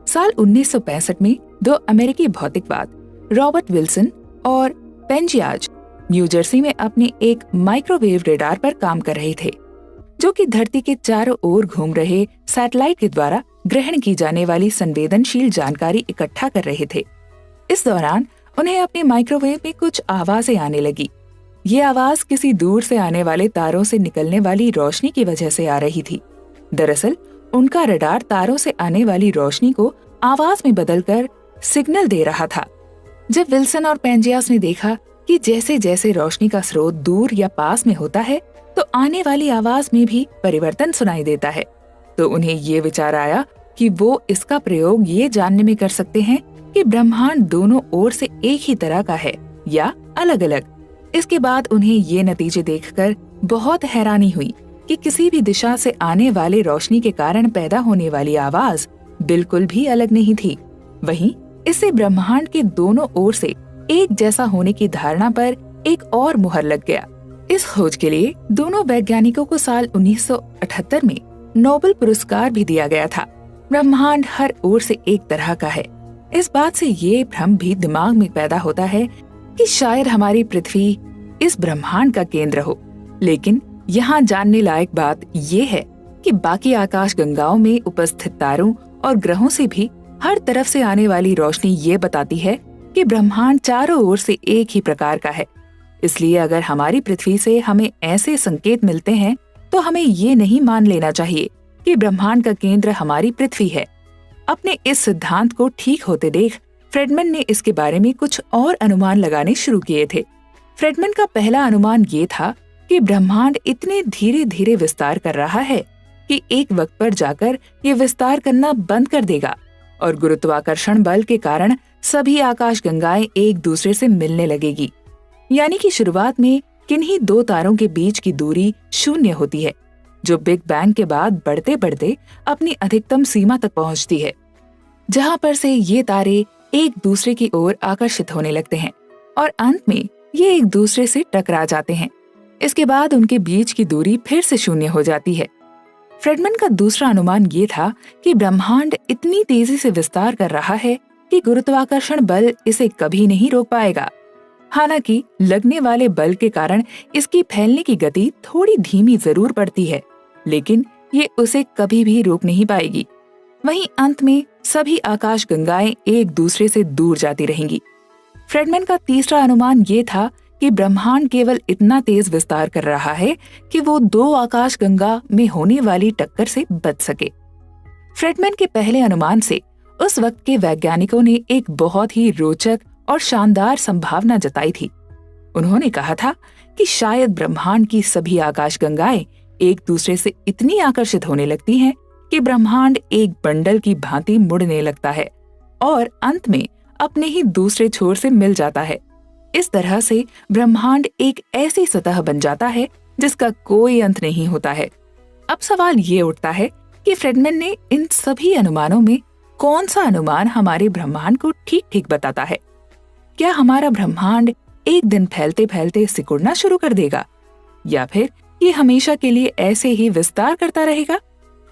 साल 1965 में दो अमेरिकी भौतिकवाद रॉबर्ट विल्सन और पेंजियाज न्यू जर्सी में अपने एक माइक्रोवेव रेडार पर काम कर रहे थे, जो कि धरती के चारों ओर घूम रहे सैटेलाइट के द्वारा ग्रहण की जाने वाली संवेदनशील जानकारी इकट्ठा कर रहे थे। इस दौरान उन्हें अपने माइक्रोवेव में कुछ आवाजें आने लगी। ये आवाज किसी दूर से आने वाले तारों से निकलने वाली रोशनी की वजह से आ रही थी। दरअसल उनका रडार तारों से आने वाली रोशनी को आवाज में बदलकर सिग्नल दे रहा था। जब विल्सन और पेंजियास ने देखा कि जैसे जैसे रोशनी का स्रोत दूर या पास में होता है तो आने वाली आवाज में भी परिवर्तन सुनाई देता है, तो उन्हें ये विचार आया कि वो इसका प्रयोग ये जानने में कर सकते हैं कि ब्रह्मांड दोनों ओर से एक ही तरह का है या अलग अलग। इसके बाद उन्हें ये नतीजे देखकर बहुत हैरानी हुई कि किसी भी दिशा से आने वाले रोशनी के कारण पैदा होने वाली आवाज बिल्कुल भी अलग नहीं थी। वहीं इससे ब्रह्मांड के दोनों ओर से एक जैसा होने की धारणा पर एक और मुहर लग गया। इस खोज के लिए दोनों वैज्ञानिकों को साल 1978 में नोबेल पुरस्कार भी दिया गया था। ब्रह्मांड हर ओर से एक तरह का है। इस बात से ये भ्रम भी दिमाग में पैदा होता है कि शायद हमारी पृथ्वी इस ब्रह्मांड का केंद्र हो। लेकिन यहाँ जानने लायक बात ये है कि बाकी आकाश गंगाओं में उपस्थित तारों और ग्रहों से भी हर तरफ से आने वाली रोशनी ये बताती है कि ब्रह्मांड चारों ओर से एक ही प्रकार का है। इसलिए अगर हमारी पृथ्वी से हमें ऐसे संकेत मिलते हैं तो हमें ये नहीं मान लेना चाहिए कि ब्रह्मांड का केंद्र हमारी पृथ्वी है। अपने इस सिद्धांत को ठीक होते देख फ्रेडमैन ने इसके बारे में कुछ और अनुमान लगाने शुरू किए थे। फ्रेडमैन का पहला अनुमान ये था कि ब्रह्मांड इतने धीरे धीरे विस्तार कर रहा है कि एक वक्त पर जाकर ये विस्तार करना बंद कर देगा और गुरुत्वाकर्षण बल के कारण सभी आकाशगंगाएं एक दूसरे से मिलने लगेगी। यानी कि शुरुआत में किन्हीं दो तारों के बीच की दूरी शून्य होती है, जो बिग बैंग के बाद बढ़ते बढ़ते अपनी अधिकतम सीमा तक पहुंचती है, जहां पर से ये तारे एक दूसरे की ओर आकर्षित होने लगते हैं और अंत में ये एक दूसरे से टकरा जाते हैं। इसके बाद उनके बीच की दूरी फिर से शून्य हो जाती है। फ्रेडमैन का दूसरा अनुमान ये था कि ब्रह्मांड इतनी तेजी से विस्तार कर रहा है कि गुरुत्वाकर्षण बल इसे कभी नहीं रोक पाएगा। हालांकि लगने वाले बल के कारण इसकी फैलने की गति थोड़ी धीमी जरूर पड़ती है, लेकिन ये उसे कभी भी रोक नहीं पाएगी। वहीं अंत में सभी आकाश गंगाएं एक दूसरे से दूर जाती रहेंगी। फ्रेडमैन का तीसरा अनुमान ये था कि ब्रह्मांड केवल इतना तेज विस्तार कर रहा है कि वो दो आकाश गंगा में होने वाली टक्कर से बच सके। फ्रेडमैन के पहले अनुमान से उस वक्त के वैज्ञानिकों ने एक बहुत ही रोचक और शानदार संभावना जताई थी। उन्होंने कहा था कि शायद ब्रह्मांड की सभी आकाश गंगाएं एक दूसरे से इतनी आकर्षित होने लगती हैं कि ब्रह्मांड एक बंडल की भांति मुड़ने लगता है और अंत में अपने ही दूसरे छोर से मिल जाता है। इस तरह से ब्रह्मांड एक ऐसी सतह बन जाता है जिसका कोई अंत नहीं होता है। अब सवाल ये उठता है कि फ्रेडमैन ने इन सभी अनुमानों में कौन सा अनुमान हमारे ब्रह्मांड को ठीक ठीक बताता है? क्या हमारा ब्रह्मांड एक दिन फैलते फैलते सिकुड़ना शुरू कर देगा या फिर ये हमेशा के लिए ऐसे ही विस्तार करता रहेगा?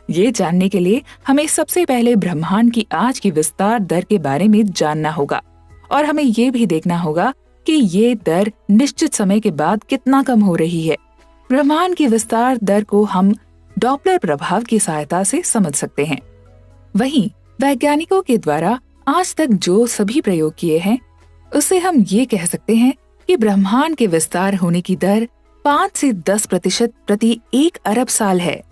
ये जानने के लिए हमें सबसे पहले ब्रह्मांड की आज की विस्तार दर के बारे में जानना होगा और हमें ये भी देखना होगा कि ये दर निश्चित समय के बाद कितना कम हो रही है। ब्रह्मांड की विस्तार दर को हम डॉपलर प्रभाव की सहायता से समझ सकते हैं। वहीं वैज्ञानिकों के द्वारा आज तक जो सभी प्रयोग किए हैं उससे हम ये कह सकते हैं कि ब्रह्मांड के विस्तार होने की दर 5 से 10% प्रति 1 अरब साल है।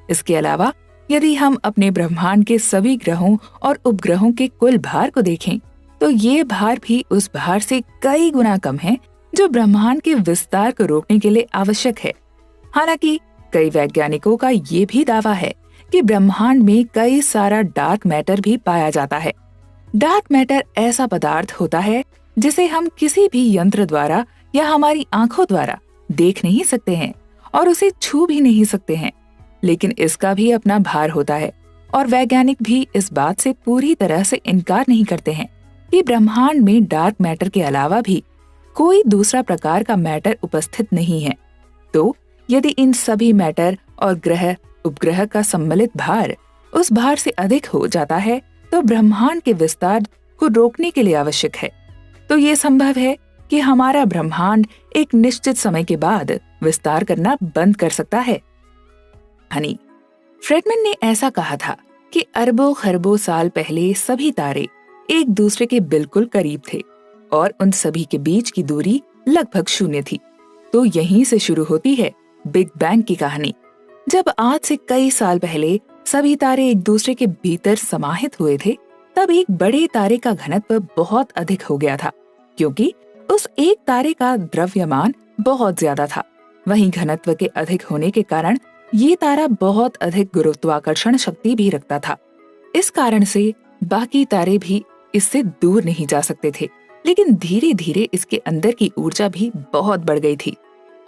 इसके अलावा यदि हम अपने ब्रह्मांड के सभी ग्रहों और उपग्रहों के कुल भार को देखें तो ये भार भी उस भार से कई गुना कम है जो ब्रह्मांड के विस्तार को रोकने के लिए आवश्यक है। हालांकि कई वैज्ञानिकों का ये भी दावा है कि ब्रह्मांड में कई सारा डार्क मैटर भी पाया जाता है। डार्क मैटर ऐसा पदार्थ होता है जिसे हम किसी भी यंत्र द्वारा या हमारी आंखों द्वारा देख नहीं सकते हैं और उसे छू भी नहीं सकते हैं, लेकिन इसका भी अपना भार होता है और वैज्ञानिक भी इस बात से पूरी तरह से इनकार नहीं करते हैं कि ब्रह्मांड में डार्क मैटर के अलावा भी कोई दूसरा प्रकार का मैटर उपस्थित नहीं है। तो यदि इन सभी मैटर और ग्रह उपग्रह का सम्मिलित भार उस भार से अधिक हो जाता है तो ब्रह्मांड के विस्तार को रोकने के लिए आवश्यक है। तो ये संभव है कि हमारा ब्रह्मांड एक निश्चित समय के बाद विस्तार करना बंद कर सकता है। हनी फ्रेडमैन ने ऐसा कहा था कि अरबों खरबों साल पहले सभी तारे एक दूसरे के बिल्कुल करीब थे और उन सभी के बीच की दूरी लगभग शून्य थी। तो यहीं से शुरू होती है बिग बैंग की कहानी। जब आज से कई साल पहले सभी तारे एक दूसरे के भीतर समाहित हुए थे, तब एक बड़े तारे का घनत्व बहुत अधिक हो गया था, क्योंकि उस एक तारे का द्रव्यमान बहुत ज्यादा था। वहीं घनत्व के अधिक होने के कारण ये तारा बहुत अधिक गुरुत्वाकर्षण शक्ति भी रखता था। इस कारण से बाकी तारे भी इससे दूर नहीं जा सकते थे, लेकिन धीरे धीरे इसके अंदर की ऊर्जा भी बहुत बढ़ गई थी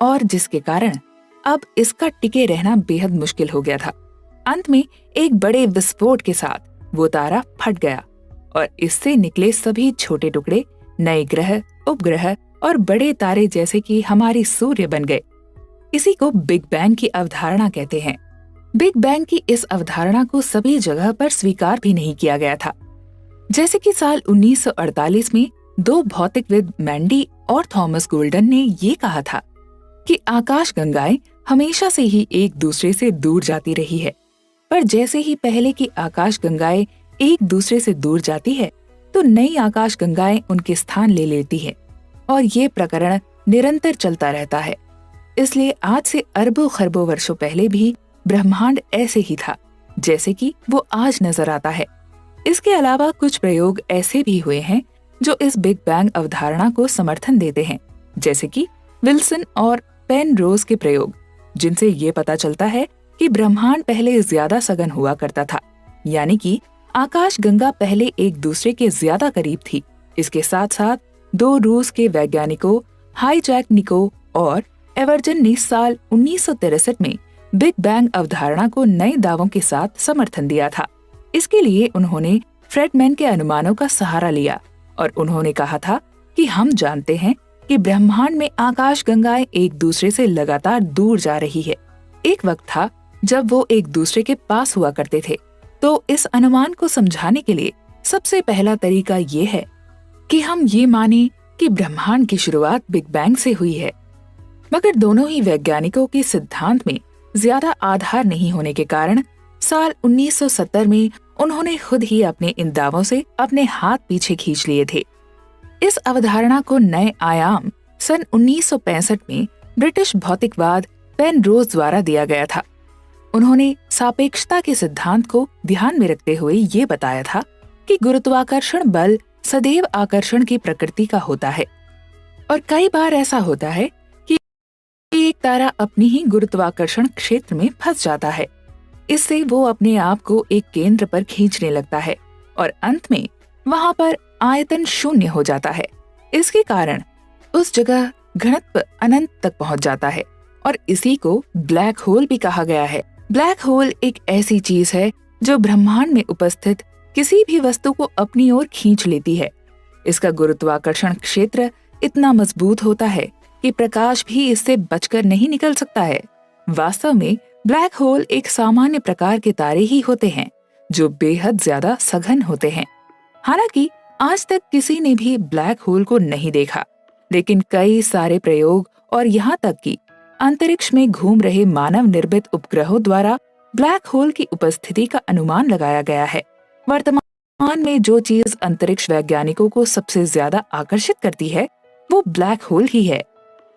और जिसके कारण अब इसका टिके रहना बेहद मुश्किल हो गया था। अंत में एक बड़े विस्फोट के साथ वो तारा फट गया और इससे निकले सभी छोटे टुकड़े नए ग्रह, उपग्रह और बड़े तारे जैसे कि हमारी सूर्य बन गए। इसी को बिग बैंग की अवधारणा कहते हैं। बिग बैंग की इस अवधारणा को सभी जगह पर स्वीकार भी नहीं किया गया था। जैसे कि साल 1948 में दो भौतिकविद मैंडी और थॉमस गोल्डन ने ये कहा था कि आकाश गंगाएं हमेशा से ही एक दूसरे से दूर जाती रही है, पर जैसे ही पहले की आकाश गंगाएं एक दूसरे से दूर जाती है तो नई आकाश गंगाएं उनके स्थान ले लेती है और ये प्रकरण निरंतर चलता रहता है। इसलिए आज से अरबों खरबों वर्षों पहले भी ब्रह्मांड ऐसे ही था जैसे कि वो आज नजर आता है। इसके अलावा कुछ प्रयोग ऐसे भी हुए हैं जो इस बिग बैंग अवधारणा को समर्थन देते हैं, जैसे कि विल्सन और पेनरोज के प्रयोग, जिनसे ये पता चलता है कि ब्रह्मांड पहले ज्यादा सघन हुआ करता था, यानी कि आकाश गंगा पहले एक दूसरे के ज्यादा करीब थी। इसके साथ साथ दो रूस के वैज्ञानिकों हाईजैक निको और एवर्जन ने साल 1963 में बिग बैंग अवधारणा को नए दावों के साथ समर्थन दिया था। इसके लिए उन्होंने फ्रेडमैन के अनुमानों का सहारा लिया और उन्होंने कहा था कि हम जानते हैं कि ब्रह्मांड में आकाशगंगाएं एक दूसरे से लगातार दूर जा रही है। एक वक्त था जब वो एक दूसरे के पास हुआ करते थे। तो इस अनुमान को समझाने के लिए सबसे पहला तरीका ये है कि हम ये माने कि ब्रह्मांड की शुरुआत बिग बैंग से हुई है। मगर दोनों ही वैज्ञानिकों के सिद्धांत में ज्यादा आधार नहीं होने के कारण साल 1970 में उन्होंने खुद ही अपने इन दावों से अपने हाथ पीछे खींच लिए थे। इस अवधारणा को नए आयाम सन 1965 में ब्रिटिश भौतिकवाद पेनरोज द्वारा दिया गया था। उन्होंने सापेक्षता के सिद्धांत को ध्यान में रखते हुए ये बताया था कि गुरुत्वाकर्षण बल सदैव आकर्षण की प्रकृति का होता है और कई बार ऐसा होता है कि एक तारा अपनी ही गुरुत्वाकर्षण क्षेत्र में फंस जाता है। इससे वो अपने आप को एक केंद्र पर खींचने लगता है और अंत में वहां पर आयतन शून्य हो जाता है। इसके कारण उस जगह घनत्व अनंत तक पहुंच जाता है और इसी को ब्लैक होल भी कहा गया है। ब्लैक होल एक ऐसी चीज है जो ब्रह्मांड में उपस्थित किसी भी वस्तु को अपनी ओर खींच लेती है। इसका गुरुत्वाकर्षण क्षेत्र इतना मजबूत होता है कि प्रकाश भी इससे बचकर नहीं निकल सकता है। वास्तव में ब्लैक होल एक सामान्य प्रकार के तारे ही होते हैं जो बेहद ज्यादा सघन होते हैं। हालांकि आज तक किसी ने भी ब्लैक होल को नहीं देखा, लेकिन कई सारे प्रयोग और यहाँ तक कि अंतरिक्ष में घूम रहे मानव निर्मित उपग्रहों द्वारा ब्लैक होल की उपस्थिति का अनुमान लगाया गया है। वर्तमान में जो चीज अंतरिक्ष वैज्ञानिकों को सबसे ज्यादा आकर्षित करती है वो ब्लैक होल ही है।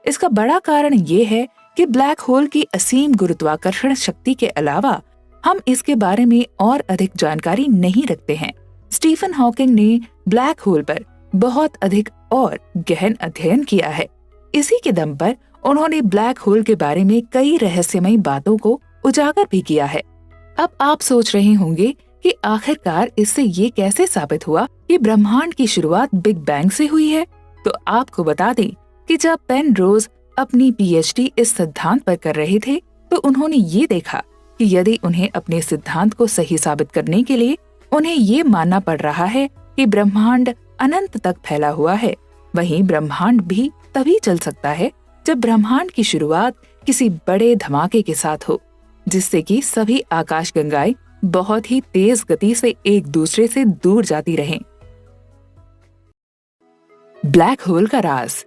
इसका बड़ा कारण ये है कि ब्लैक होल की असीम गुरुत्वाकर्षण शक्ति के अलावा हम इसके बारे में और अधिक जानकारी नहीं रखते हैं। स्टीफन हॉकिंग ने ब्लैक होल पर बहुत अधिक और गहन अध्ययन किया है। इसी के दम पर उन्होंने ब्लैक होल के बारे में कई रहस्यमयी बातों को उजागर भी किया है। अब आप सोच रहे होंगे कि आखिरकार इससे ये कैसे साबित हुआ कि ब्रह्मांड की शुरुआत बिग बैंग से हुई है। तो आपको बता दें कि जब पेनरोज अपनी पीएचडी इस सिद्धांत पर कर रहे थे तो उन्होंने ये देखा कि यदि उन्हें अपने सिद्धांत को सही साबित करने के लिए उन्हें ये मानना पड़ रहा है कि ब्रह्मांड अनंत तक फैला हुआ है, वहीं ब्रह्मांड भी तभी चल सकता है जब ब्रह्मांड की शुरुआत किसी बड़े धमाके के साथ हो, जिससे कि सभी आकाशगंगाएं बहुत ही तेज गति से एक दूसरे से दूर जाती रहें। ब्लैक होल का राज।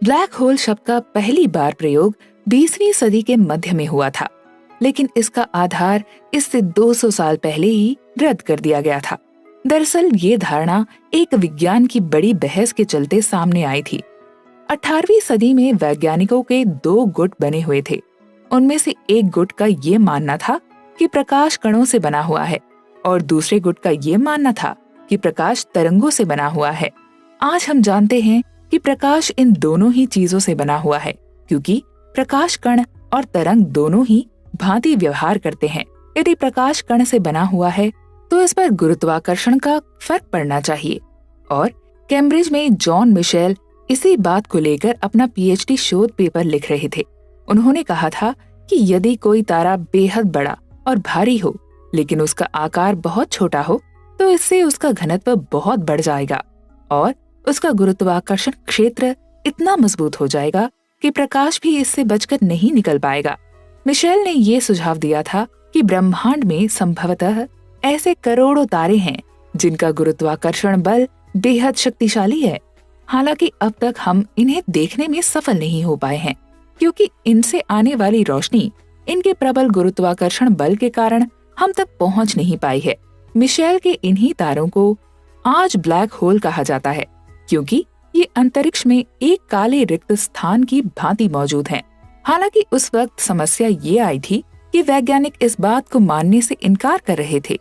ब्लैक होल शब्द का पहली बार प्रयोग 20वीं सदी के मध्य में हुआ था, लेकिन इसका आधार इससे 200 साल पहले ही रद्द कर दिया गया था। दरअसल ये धारणा एक विज्ञान की बड़ी बहस के चलते सामने आई थी। 18वीं सदी में वैज्ञानिकों के 2 गुट बने हुए थे। उनमें से एक गुट का ये मानना था कि प्रकाश कणों से बना हुआ है और दूसरे गुट का ये मानना था कि प्रकाश तरंगों से बना हुआ है। आज हम जानते हैं कि प्रकाश इन दोनों ही चीजों से बना हुआ है, क्योंकि प्रकाश कण और तरंग दोनों ही भांति व्यवहार करते हैं। यदि प्रकाश कण से बना हुआ है तो इस पर गुरुत्वाकर्षण का फर्क पड़ना चाहिए। और कैम्ब्रिज में जॉन मिशेल इसी बात को लेकर अपना पीएचडी शोध पेपर लिख रहे थे। उन्होंने कहा था कि यदि कोई तारा बेहद बड़ा और भारी हो लेकिन उसका आकार बहुत छोटा हो तो इससे उसका घनत्व बहुत बढ़ जाएगा और उसका गुरुत्वाकर्षण क्षेत्र इतना मजबूत हो जाएगा कि प्रकाश भी इससे बचकर नहीं निकल पाएगा। मिशेल ने ये सुझाव दिया था कि ब्रह्मांड में संभवतः ऐसे करोड़ों तारे हैं जिनका गुरुत्वाकर्षण बल बेहद शक्तिशाली है। हालांकि अब तक हम इन्हें देखने में सफल नहीं हो पाए हैं, क्योंकि इनसे आने वाली रोशनी इनके प्रबल गुरुत्वाकर्षण बल के कारण हम तक पहुंच नहीं पाई है। मिशेल के इन्हीं तारों को आज ब्लैक होल कहा जाता है, क्योंकि ये अंतरिक्ष में एक काले रिक्त स्थान की भांति मौजूद हैं। हालांकि उस वक्त समस्या ये आई थी कि वैज्ञानिक इस बात को मानने से इनकार कर रहे थे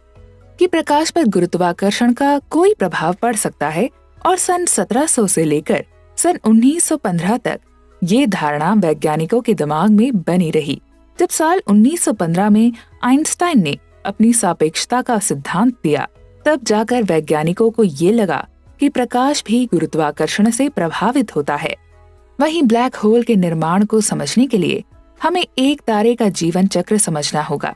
कि प्रकाश पर गुरुत्वाकर्षण का कोई प्रभाव पड़ सकता है, और सन 1700 से लेकर सन 1915 तक ये धारणा वैज्ञानिकों के दिमाग में बनी रही। जब साल 1915 में आइंस्टाइन ने अपनी सापेक्षता का सिद्धांत दिया, तब जाकर वैज्ञानिकों को ये लगा कि प्रकाश भी गुरुत्वाकर्षण से प्रभावित होता है। वहीं ब्लैक होल के निर्माण को समझने के लिए हमें एक तारे का जीवन चक्र समझना होगा।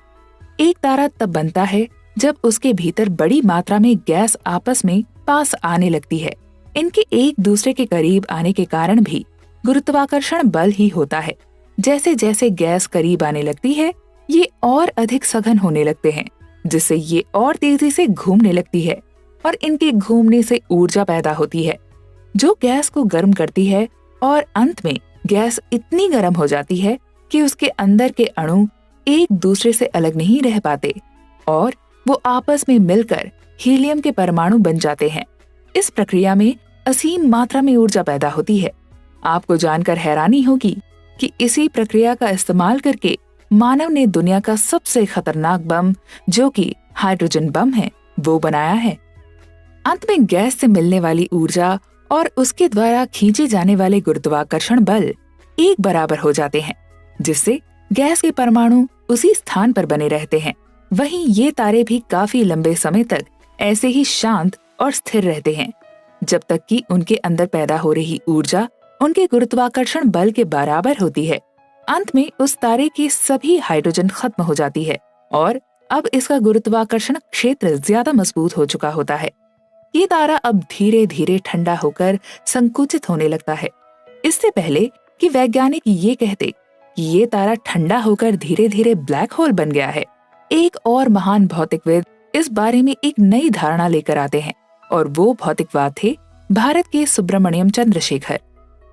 एक तारा तब बनता है जब उसके भीतर बड़ी मात्रा में गैस आपस में पास आने लगती है। इनके एक दूसरे के करीब आने के कारण भी गुरुत्वाकर्षण बल ही होता है। जैसे जैसे गैस करीब आने लगती है, ये और अधिक सघन होने लगते हैं, जिससे ये और तेजी से घूमने लगती है और इनके घूमने से ऊर्जा पैदा होती है, जो गैस को गर्म करती है और अंत में गैस इतनी गर्म हो जाती है कि उसके अंदर के अणु एक दूसरे से अलग नहीं रह पाते और वो आपस में मिलकर हीलियम के परमाणु बन जाते हैं। इस प्रक्रिया में असीम मात्रा में ऊर्जा पैदा होती है। आपको जानकर हैरानी होगी कि इसी प्रक्रिया का इस्तेमाल करके मानव ने दुनिया का सबसे खतरनाक बम, जो कि हाइड्रोजन बम है, वो बनाया है। अंत में गैस से मिलने वाली ऊर्जा और उसके द्वारा खींचे जाने वाले गुरुत्वाकर्षण बल एक बराबर हो जाते हैं, जिससे गैस के परमाणु उसी स्थान पर बने रहते हैं। वहीं ये तारे भी काफी लंबे समय तक ऐसे ही शांत और स्थिर रहते हैं, जब तक कि उनके अंदर पैदा हो रही ऊर्जा उनके गुरुत्वाकर्षण बल के बराबर होती है। अंत में उस तारे की सभी हाइड्रोजन खत्म हो जाती है और अब इसका गुरुत्वाकर्षण क्षेत्र ज्यादा मजबूत हो चुका होता है। ये तारा अब धीरे धीरे ठंडा होकर संकुचित होने लगता है। इससे पहले कि वैज्ञानिक ये कहते कि ये तारा ठंडा होकर धीरे धीरे ब्लैक होल बन गया है, एक और महान भौतिकविद इस बारे में एक नई धारणा लेकर आते हैं और वो भौतिकवाद थे भारत के सुब्रमण्यम चंद्रशेखर।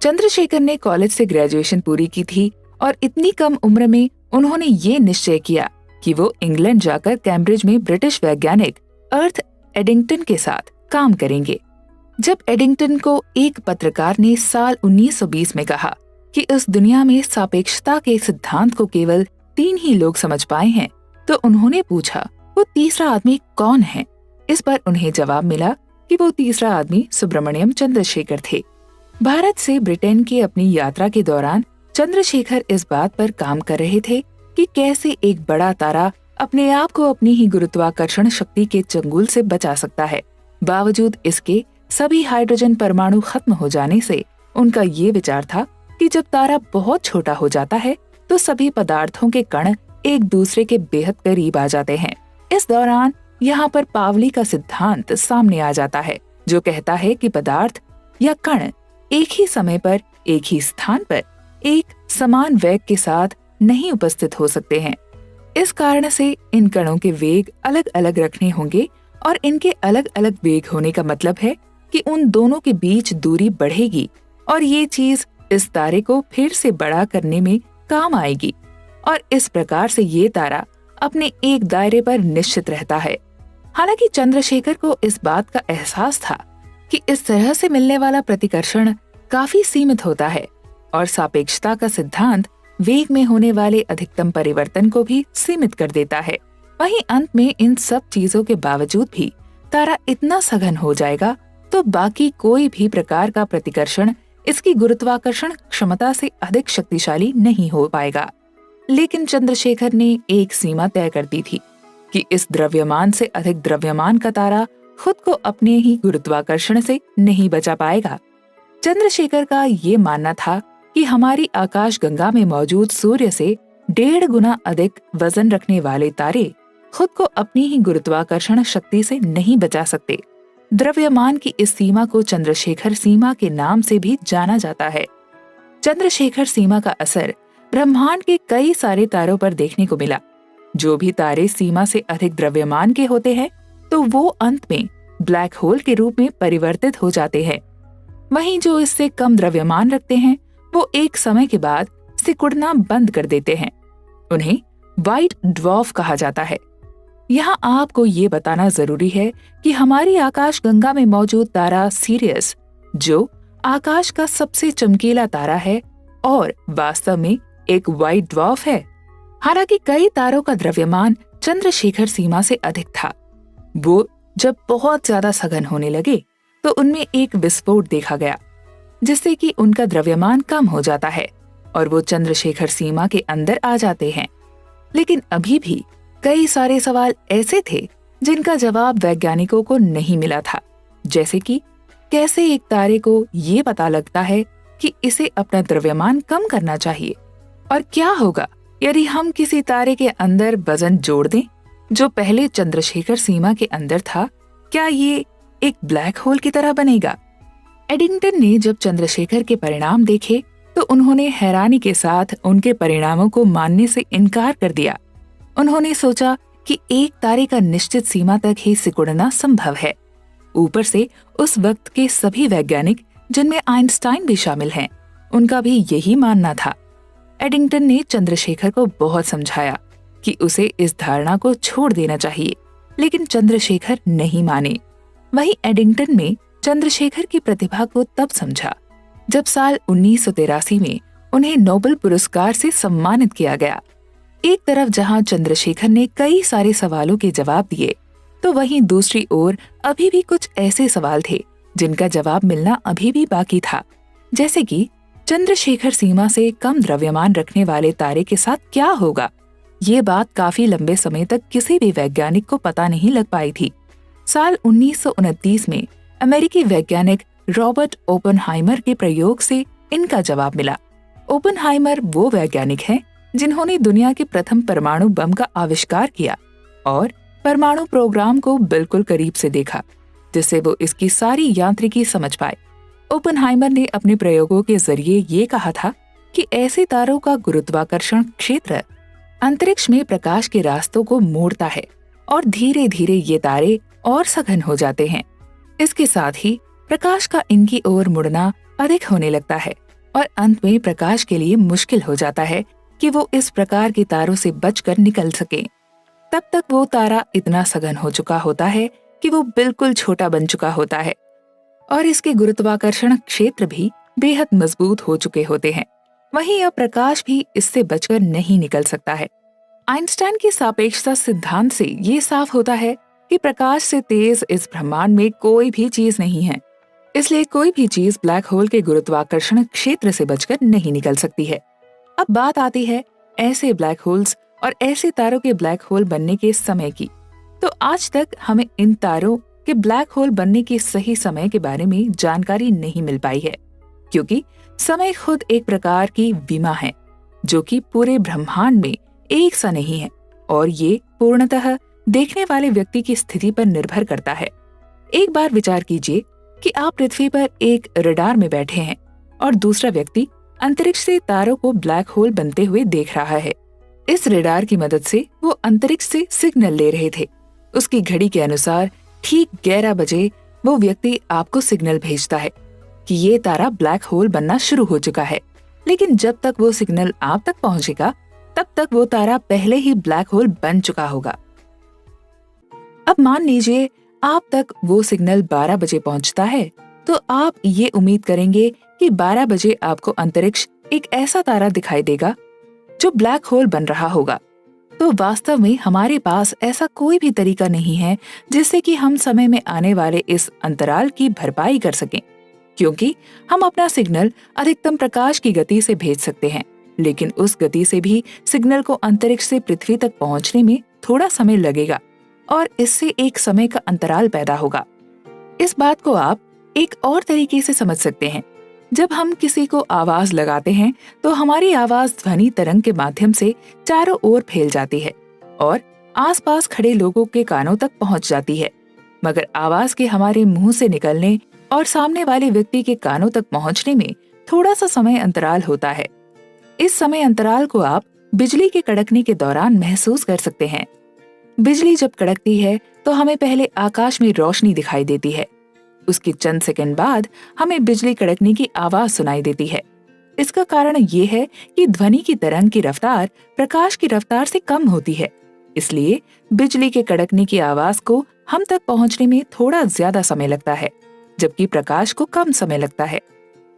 चंद्रशेखर ने कॉलेज से ग्रेजुएशन पूरी की थी और इतनी कम उम्र में उन्होंने ये निश्चय किया कि वो इंग्लैंड जाकर कैम्ब्रिज में ब्रिटिश वैज्ञानिक अर्थ एडिंगटन के साथ काम करेंगे। जब एडिंगटन को एक पत्रकार ने साल 1920 में कहा कि इस दुनिया में सापेक्षता के सिद्धांत को केवल 3 ही लोग समझ पाए हैं, तो उन्होंने पूछा वो तीसरा आदमी कौन है। इस पर उन्हें जवाब मिला कि वो तीसरा आदमी सुब्रमण्यम चंद्रशेखर थे। भारत से ब्रिटेन की अपनी यात्रा के दौरान चंद्रशेखर इस बात पर काम कर रहे थे कि कैसे एक बड़ा तारा अपने आप को अपनी ही गुरुत्वाकर्षण शक्ति के चंगुल से बचा सकता है। बावजूद इसके सभी हाइड्रोजन परमाणु खत्म हो जाने से उनका ये विचार था कि जब तारा बहुत छोटा हो जाता है तो सभी पदार्थों के कण एक दूसरे के बेहद करीब आ जाते हैं। इस दौरान यहाँ पर पावली का सिद्धांत सामने आ जाता है, जो कहता है कि पदार्थ या कण एक ही समय पर एक ही स्थान पर एक समान वेग के साथ नहीं उपस्थित हो सकते हैं। इस कारण से इन कणों के वेग अलग अलग रखने होंगे और इनके अलग अलग वेग होने का मतलब है कि उन दोनों के बीच दूरी बढ़ेगी और ये चीज इस तारे को फिर से बड़ा करने में काम आएगी और इस प्रकार से ये तारा अपने एक दायरे पर निश्चित रहता है। हालांकि चंद्रशेखर को इस बात का एहसास था कि इस तरह से मिलने वाला प्रतिकर्षण काफी सीमित होता है और सापेक्षता का सिद्धांत वेग में होने वाले अधिकतम परिवर्तन को भी सीमित कर देता है। वहीं अंत में इन सब चीजों के बावजूद भी तारा इतना सघन हो जाएगा तो बाकी कोई भी प्रकार का प्रतिकर्षण इसकी गुरुत्वाकर्षण क्षमता से अधिक शक्तिशाली नहीं हो पाएगा। लेकिन चंद्रशेखर ने एक सीमा तय कर दी थी कि इस द्रव्यमान से अधिक द्रव्यमान का तारा खुद को अपने ही गुरुत्वाकर्षण से नहीं बचा पाएगा। चंद्रशेखर का ये मानना था कि हमारी आकाश गंगा में मौजूद सूर्य से 1.5 गुना अधिक वजन रखने वाले तारे खुद को अपनी ही गुरुत्वाकर्षण शक्ति से नहीं बचा सकते। द्रव्यमान की इस सीमा को चंद्रशेखर सीमा के नाम से भी जाना जाता है। चंद्रशेखर सीमा का असर ब्रह्मांड के कई सारे तारों पर देखने को मिला। जो भी तारे सीमा से अधिक द्रव्यमान के होते हैं तो वो अंत में ब्लैक होल के रूप में परिवर्तित हो जाते हैं। वहीं जो इससे कम द्रव्यमान रखते हैं वो एक समय के बाद सिकुड़ना बंद कर देते हैं। उन्हें व्हाइट ड्वार्फ कहा जाता है। यहाँ आपको ये बताना जरूरी है कि हमारी आकाश गंगा में मौजूद तारा सीरियस, जो आकाश का सबसे चमकीला तारा है और वास्तव में एक व्हाइट ड्वार्फ है। हालांकि कई तारों का द्रव्यमान चंद्रशेखर सीमा से अधिक था। वो जब बहुत ज्यादा सघन होने लगे तो उनमें एक विस्फोट देखा गया, जिससे कि उनका द्रव्यमान कम हो जाता है और वो चंद्रशेखर सीमा के अंदर आ जाते हैं। लेकिन अभी भी कई सारे सवाल ऐसे थे जिनका जवाब वैज्ञानिकों को नहीं मिला था, जैसे कि कैसे एक तारे को ये पता लगता है कि इसे अपना द्रव्यमान कम करना चाहिए, और क्या होगा यदि हम किसी तारे के अंदर वजन जोड़ दें जो पहले चंद्रशेखर सीमा के अंदर था। क्या ये एक ब्लैक होल की तरह बनेगा? एडिंगटन ने जब चंद्रशेखर के परिणाम देखे तो उन्होंने हैरानी के साथ उनके परिणामों को मानने से इनकार कर दिया। उन्होंने सोचा कि एक तारे का निश्चित सीमा तक ही सिकुड़ना संभव है। ऊपर से उस वक्त के सभी वैज्ञानिक, जिनमें आइंस्टाइन भी शामिल हैं, उनका भी यही मानना था। एडिंगटन ने चंद्रशेखर को बहुत समझाया कि उसे इस धारणा को छोड़ देना चाहिए, लेकिन चंद्रशेखर नहीं माने। वहीं एडिंगटन में चंद्रशेखर की प्रतिभा को तब समझा जब साल 1983 में उन्हें नोबेल पुरस्कार से सम्मानित किया गया। एक तरफ जहां चंद्रशेखर ने कई सारे सवालों के जवाब दिए, तो वहीं दूसरी ओर अभी भी कुछ ऐसे सवाल थे जिनका जवाब मिलना अभी भी बाकी था। जैसे कि चंद्रशेखर सीमा से कम द्रव्यमान रखने वाले तारे के साथ क्या होगा। ये बात काफी लंबे समय तक किसी भी वैज्ञानिक को पता नहीं लग पाई थी। साल 1929 में अमेरिकी वैज्ञानिक रॉबर्ट ओपेनहाइमर के प्रयोग से इनका जवाब मिला। ओपेनहाइमर वो वैज्ञानिक हैं जिन्होंने दुनिया के प्रथम परमाणु बम का आविष्कार किया और परमाणु प्रोग्राम को बिल्कुल करीब से देखा, जिससे वो इसकी सारी यांत्रिकी समझ पाए। ओपेनहाइमर ने अपने प्रयोगों के जरिए ये कहा था कि ऐसे तारों का गुरुत्वाकर्षण क्षेत्र अंतरिक्ष में प्रकाश के रास्तों को मोड़ता है और धीरे धीरे ये तारे और सघन हो जाते हैं। इसके साथ ही प्रकाश का इनकी ओर मुड़ना अधिक होने लगता है और अंत में प्रकाश के लिए मुश्किल हो जाता है कि वो इस प्रकार के तारों से बचकर निकल सके। तब तक वो तारा इतना सघन हो चुका होता है कि वो बिल्कुल छोटा बन चुका होता है और इसके गुरुत्वाकर्षण क्षेत्र भी बेहद मजबूत हो चुके होते हैं। वहीं अब प्रकाश भी इससे बचकर नहीं निकल सकता है। आइंस्टाइन की सापेक्षता सिद्धांत से ये साफ होता है कि प्रकाश से तेज इस ब्रह्मांड में कोई भी चीज नहीं है। इसलिए कोई भी चीज ब्लैक होल के गुरुत्वाकर्षण क्षेत्र से बचकर नहीं निकल सकती है। अब बात आती है ऐसे ब्लैक होल्स और ऐसे तारों के ब्लैक होल बनने के समय की। तो आज तक हमें इन तारों के ब्लैक होल बनने के सही समय के बारे में जानकारी नहीं मिल पाई है, क्योंकि समय खुद एक प्रकार की विमा है जो कि पूरे ब्रह्मांड में एक सा नहीं है और ये पूर्णतः देखने वाले व्यक्ति की स्थिति पर निर्भर करता है। एक बार विचार कीजिए कि आप पृथ्वी पर एक रडार में बैठे हैं और दूसरा व्यक्ति अंतरिक्ष से तारों को ब्लैक होल बनते हुए देख रहा है। इस रडार की मदद से वो अंतरिक्ष से सिग्नल ले रहे थे। उसकी घड़ी के अनुसार ठीक 11 बजे वो व्यक्ति आपको सिग्नल भेजता है कि ये तारा ब्लैक होल बनना शुरू हो चुका है। लेकिन जब तक वो सिग्नल आप तक पहुंचेगा, तब तक वो तारा पहले ही ब्लैक होल बन चुका होगा। अब मान लीजिए आप तक वो सिग्नल 12 बजे पहुंचता है, तो आप ये उम्मीद करेंगे कि 12 बजे आपको अंतरिक्ष एक ऐसा तारा दिखाई देगा जो ब्लैक होल बन रहा होगा। तो वास्तव में हमारे पास ऐसा कोई भी तरीका नहीं है जिससे कि हम समय में आने वाले इस अंतराल की भरपाई कर सकें, क्योंकि हम अपना सिग्नल अधिकतम प्रकाश की गति से भेज सकते हैं, लेकिन उस गति से भी सिग्नल को अंतरिक्ष से पृथ्वी तक पहुंचने में थोड़ा समय लगेगा और इससे एक समय का अंतराल पैदा होगा। इस बात को आप एक और तरीके से समझ सकते हैं। जब हम किसी को आवाज लगाते हैं तो हमारी आवाज ध्वनि तरंग के माध्यम से चारों ओर फैल जाती है और आसपास खड़े लोगों के कानों तक पहुंच जाती है, मगर आवाज के हमारे मुंह से निकलने और सामने वाले व्यक्ति के कानों तक पहुंचने में थोड़ा सा समय अंतराल होता है। इस समय अंतराल को आप बिजली के कड़कने के दौरान महसूस कर सकते हैं। बिजली जब कड़कती है तो हमें पहले आकाश में रोशनी दिखाई देती है। उसके चंद सेकंड बाद हमें बिजली कड़कने की आवाज सुनाई देती है। इसका कारण ये है कि ध्वनि की तरंग की रफ्तार प्रकाश की रफ्तार से कम होती है, इसलिए बिजली के कड़कने की आवाज को हम तक पहुंचने में थोड़ा ज्यादा समय लगता है, जबकि प्रकाश को कम समय लगता है।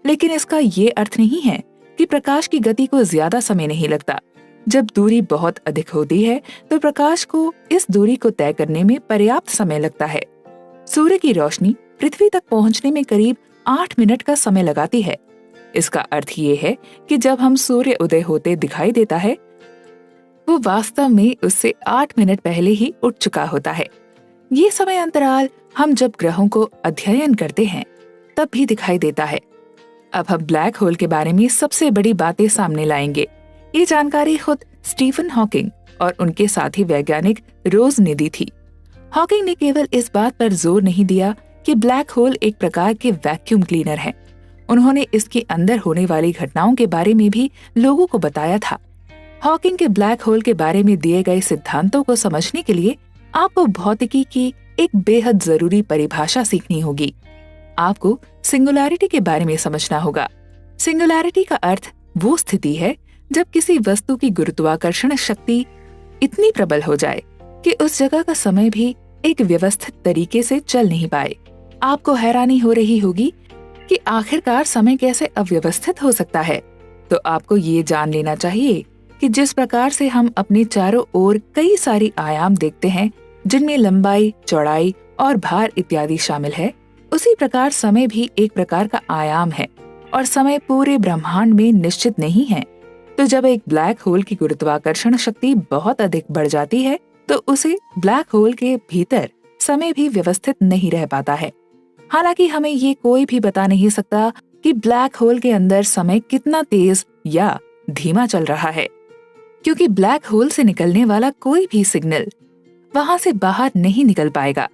लेकिन इसका ये अर्थ नहीं है कि प्रकाश की गति को ज्यादा समय नहीं लगता। जब दूरी बहुत अधिक होती है तो प्रकाश को इस दूरी को तय करने में पर्याप्त समय लगता है। सूर्य की रोशनी पृथ्वी तक पहुंचने में करीब 8 मिनट का समय लगाती है। इसका अर्थ ये है कि जब हम सूर्य उदय होते दिखाई देता है, वो वास्तव में उससे 8 मिनट पहले ही उठ चुका होता है। ये समय अंतराल हम जब ग्रहों को अध्ययन करते हैं तब भी दिखाई देता है। अब हम ब्लैक होल के बारे में सबसे बड़ी बातें सामने लाएंगे। ये जानकारी खुद स्टीफन हॉकिंग और उनके साथी वैज्ञानिक रोज ने दी थी। हॉकिंग ने केवल इस बात पर जोर नहीं दिया कि ब्लैक होल एक प्रकार के वैक्यूम क्लीनर है। उन्होंने इसके अंदर होने वाली घटनाओं के बारे में भी लोगों को बताया था। हॉकिंग के ब्लैक होल के बारे में दिए गए सिद्धांतों को समझने के लिए आपको भौतिकी की एक बेहद जरूरी परिभाषा सीखनी होगी। आपको सिंगुलैरिटी के बारे में समझना होगा। सिंगुलैरिटी का अर्थ वो स्थिति है जब किसी वस्तु की गुरुत्वाकर्षण शक्ति इतनी प्रबल हो जाए कि उस जगह का समय भी एक व्यवस्थित तरीके से चल नहीं पाए। आपको हैरानी हो रही होगी कि आखिरकार समय कैसे अव्यवस्थित हो सकता है। तो आपको ये जान लेना चाहिए कि जिस प्रकार से हम अपने चारों ओर कई सारी आयाम देखते हैं, जिनमें लंबाई, चौड़ाई और भार इत्यादि शामिल है, उसी प्रकार समय भी एक प्रकार का आयाम है और समय पूरे ब्रह्मांड में निश्चित नहीं है। तो जब एक ब्लैक होल की गुरुत्वाकर्षण शक्ति बहुत अधिक बढ़ जाती है तो उसे ब्लैक होल के भीतर समय भी व्यवस्थित नहीं रह पाता है। हालांकि हमें ये कोई भी बता नहीं सकता कि ब्लैक होल के अंदर समय कितना तेज या धीमा चल रहा है, क्योंकि ब्लैक होल से निकलने वाला कोई भी सिग्नल वहां से बाहर नहीं निकल पाएगा,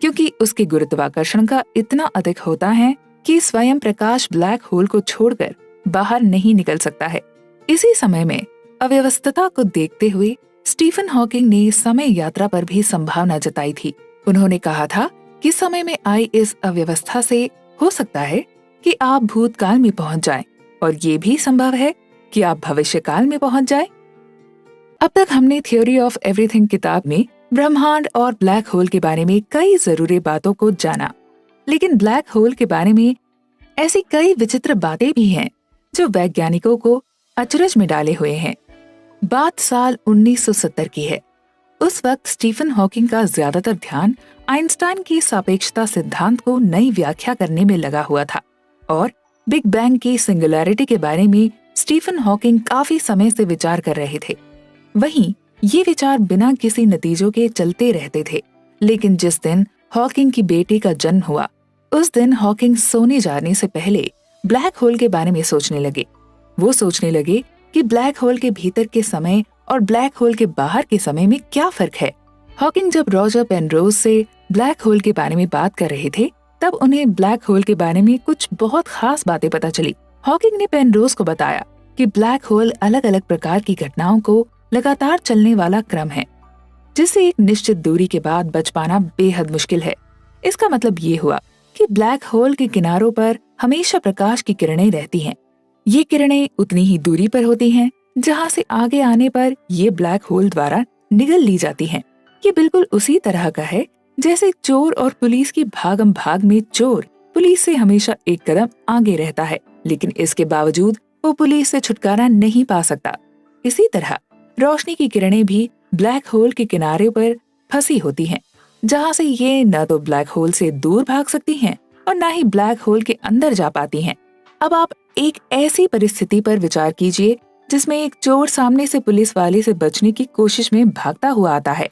क्योंकि उसके गुरुत्वाकर्षण का इतना अधिक होता है कि स्वयं प्रकाश ब्लैक होल को छोड़कर बाहर नहीं निकल सकता है। इसी समय में अव्यवस्थता को देखते हुए स्टीफन हॉकिंग ने समय यात्रा पर भी संभावना जताई थी। उन्होंने कहा था कि समय में आई इस अव्यवस्था से हो सकता है कि आप भूतकाल में पहुंच जाएं और ये भी संभव है कि आप भविष्यकाल में पहुंच जाएं। अब तक हमने थ्योरी ऑफ एवरीथिंग किताब में ब्रह्मांड और ब्लैक होल के बारे में कई जरूरी बातों को जाना, लेकिन ब्लैक होल के बारे में ऐसी कई विचित्र बातें भी हैं जो वैज्ञानिकों को अचरज में डाले हुए हैं। बात साल 1970 की है। उस वक्त स्टीफन हॉकिंग का ज्यादातर ध्यान आइंस्टाइन की सापेक्षता सिद्धांत को नई व्याख्या करने में लगा हुआ था और बिग बैंग की सिंगुलैरिटी के बारे में स्टीफन हॉकिंग काफी समय से विचार कर रहे थे। वहीं ये विचार बिना किसी नतीजों के चलते रहते थे। लेकिन जिस दिन हॉकिंग की बेटी का जन्म हुआ, उस दिन हॉकिंग सोने जाने से पहले ब्लैक होल के बारे में सोचने लगे। वो सोचने लगे कि ब्लैक होल के भीतर के समय और ब्लैक होल के बाहर के समय में क्या फर्क है। हॉकिंग जब रॉजर पेनरोज से ब्लैक होल के बारे में बात कर रहे थे, तब उन्हें ब्लैक होल के बारे में कुछ बहुत खास बातें पता चली। हॉकिंग ने पेनरोज को बताया कि ब्लैक होल अलग अलग प्रकार की घटनाओं को लगातार चलने वाला क्रम है, जिससे एक निश्चित दूरी के बाद बच पाना बेहद मुश्किल है। इसका मतलब ये हुआ कि ब्लैक होल के किनारों पर हमेशा प्रकाश की किरणें रहती हैं। ये किरणें उतनी ही दूरी पर होती हैं जहां से आगे आने पर ये ब्लैक होल द्वारा निगल ली जाती हैं। ये बिल्कुल उसी तरह का है जैसे चोर और पुलिस की भागम भाग में चोर पुलिस से हमेशा एक कदम आगे रहता है, लेकिन इसके बावजूद वो पुलिस से छुटकारा नहीं पा सकता। इसी तरह रोशनी की किरणें भी ब्लैक होल के किनारे पर फंसी होती हैं, जहां से ये न तो ब्लैक होल से दूर भाग सकती हैं और न ही ब्लैक होल के अंदर जा पाती हैं। अब आप एक ऐसी परिस्थिति पर विचार कीजिए जिसमें एक चोर सामने से पुलिस वाले से बचने की कोशिश में भागता हुआ आता है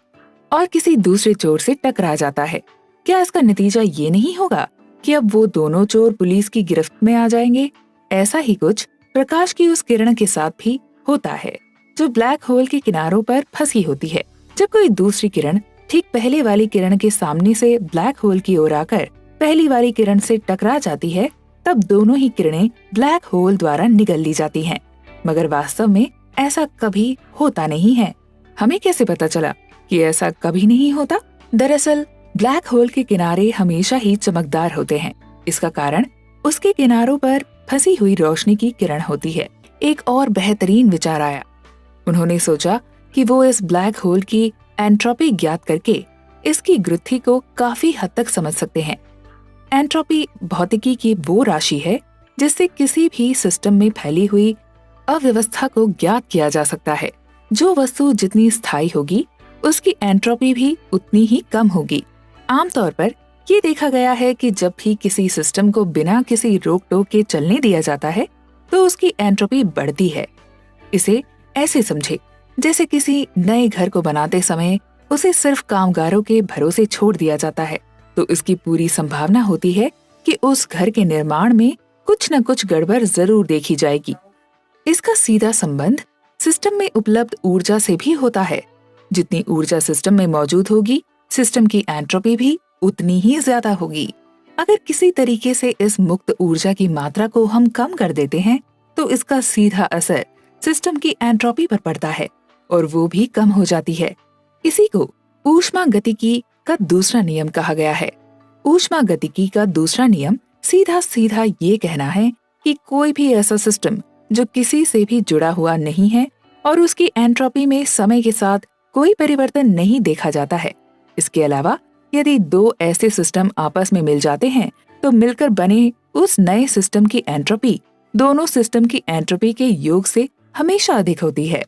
और किसी दूसरे चोर से टकरा जाता है। क्या इसका नतीजा ये नहीं होगा कि अब वो दोनों चोर पुलिस की गिरफ्त में आ जाएंगे? ऐसा ही कुछ प्रकाश की उस किरण के साथ भी होता है जो ब्लैक होल के किनारों पर फंसी होती है। जब कोई दूसरी किरण ठीक पहले वाली किरण के सामने से ब्लैक होल की ओर आकर पहली वाली किरण से टकरा जाती है, तब दोनों ही किरणें ब्लैक होल द्वारा निगल ली जाती हैं। मगर वास्तव में ऐसा कभी होता नहीं है। हमें कैसे पता चला कि ऐसा कभी नहीं होता? दरअसल ब्लैक होल के किनारे हमेशा ही चमकदार होते हैं। इसका कारण उसके किनारों पर फंसी हुई रोशनी की किरण होती है। एक और बेहतरीन विचार आया। उन्होंने सोचा कि वो इस ब्लैक होल की एंट्रोपी ज्ञात करके इसकी गुरुत्व को काफी हद तक समझ सकते हैं। एंट्रोपी भौतिकी की वो राशि है जिससे किसी भी सिस्टम में फैली हुई अव्यवस्था को ज्ञात किया जा सकता है। जो वस्तु जितनी स्थायी होगी उसकी एंट्रोपी भी उतनी ही कम होगी। आमतौर पर ये देखा गया है कि जब भी किसी सिस्टम को बिना किसी रोक टोक के चलने दिया जाता है तो उसकी एंट्रोपी बढ़ती है। इसे ऐसे समझे जैसे किसी नए घर को बनाते समय उसे सिर्फ कामगारों के भरोसे छोड़ दिया जाता है, तो इसकी पूरी संभावना होती है कि उस घर के निर्माण में कुछ न कुछ गड़बड़ जरूर देखी जाएगी। इसका सीधा संबंध सिस्टम में उपलब्ध ऊर्जा से भी होता है। जितनी ऊर्जा सिस्टम में मौजूद होगी, सिस्टम की एंट्रोपी भी उतनी ही ज्यादा होगी। अगर किसी तरीके से इस मुक्त ऊर्जा की मात्रा को हम कम कर देते हैं तो इसका सीधा असर सिस्टम की एंट्रोपी पर पड़ता है और वो भी कम हो जाती है। इसी को ऊष्मागतिकी का दूसरा नियम कहा गया है। ऊष्मागतिकी का दूसरा नियम सीधा सीधा ये कहना है कि कोई भी ऐसा सिस्टम जो किसी से भी जुड़ा हुआ नहीं है और उसकी एंट्रोपी में समय के साथ कोई परिवर्तन नहीं देखा जाता है। इसके अलावा यदि दो ऐसे सिस्टम आपस में मिल जाते हैं तो मिलकर बने उस नए सिस्टम की एंट्रोपी दोनों सिस्टम की एंट्रोपी के योग से हमेशा अधिक होती है।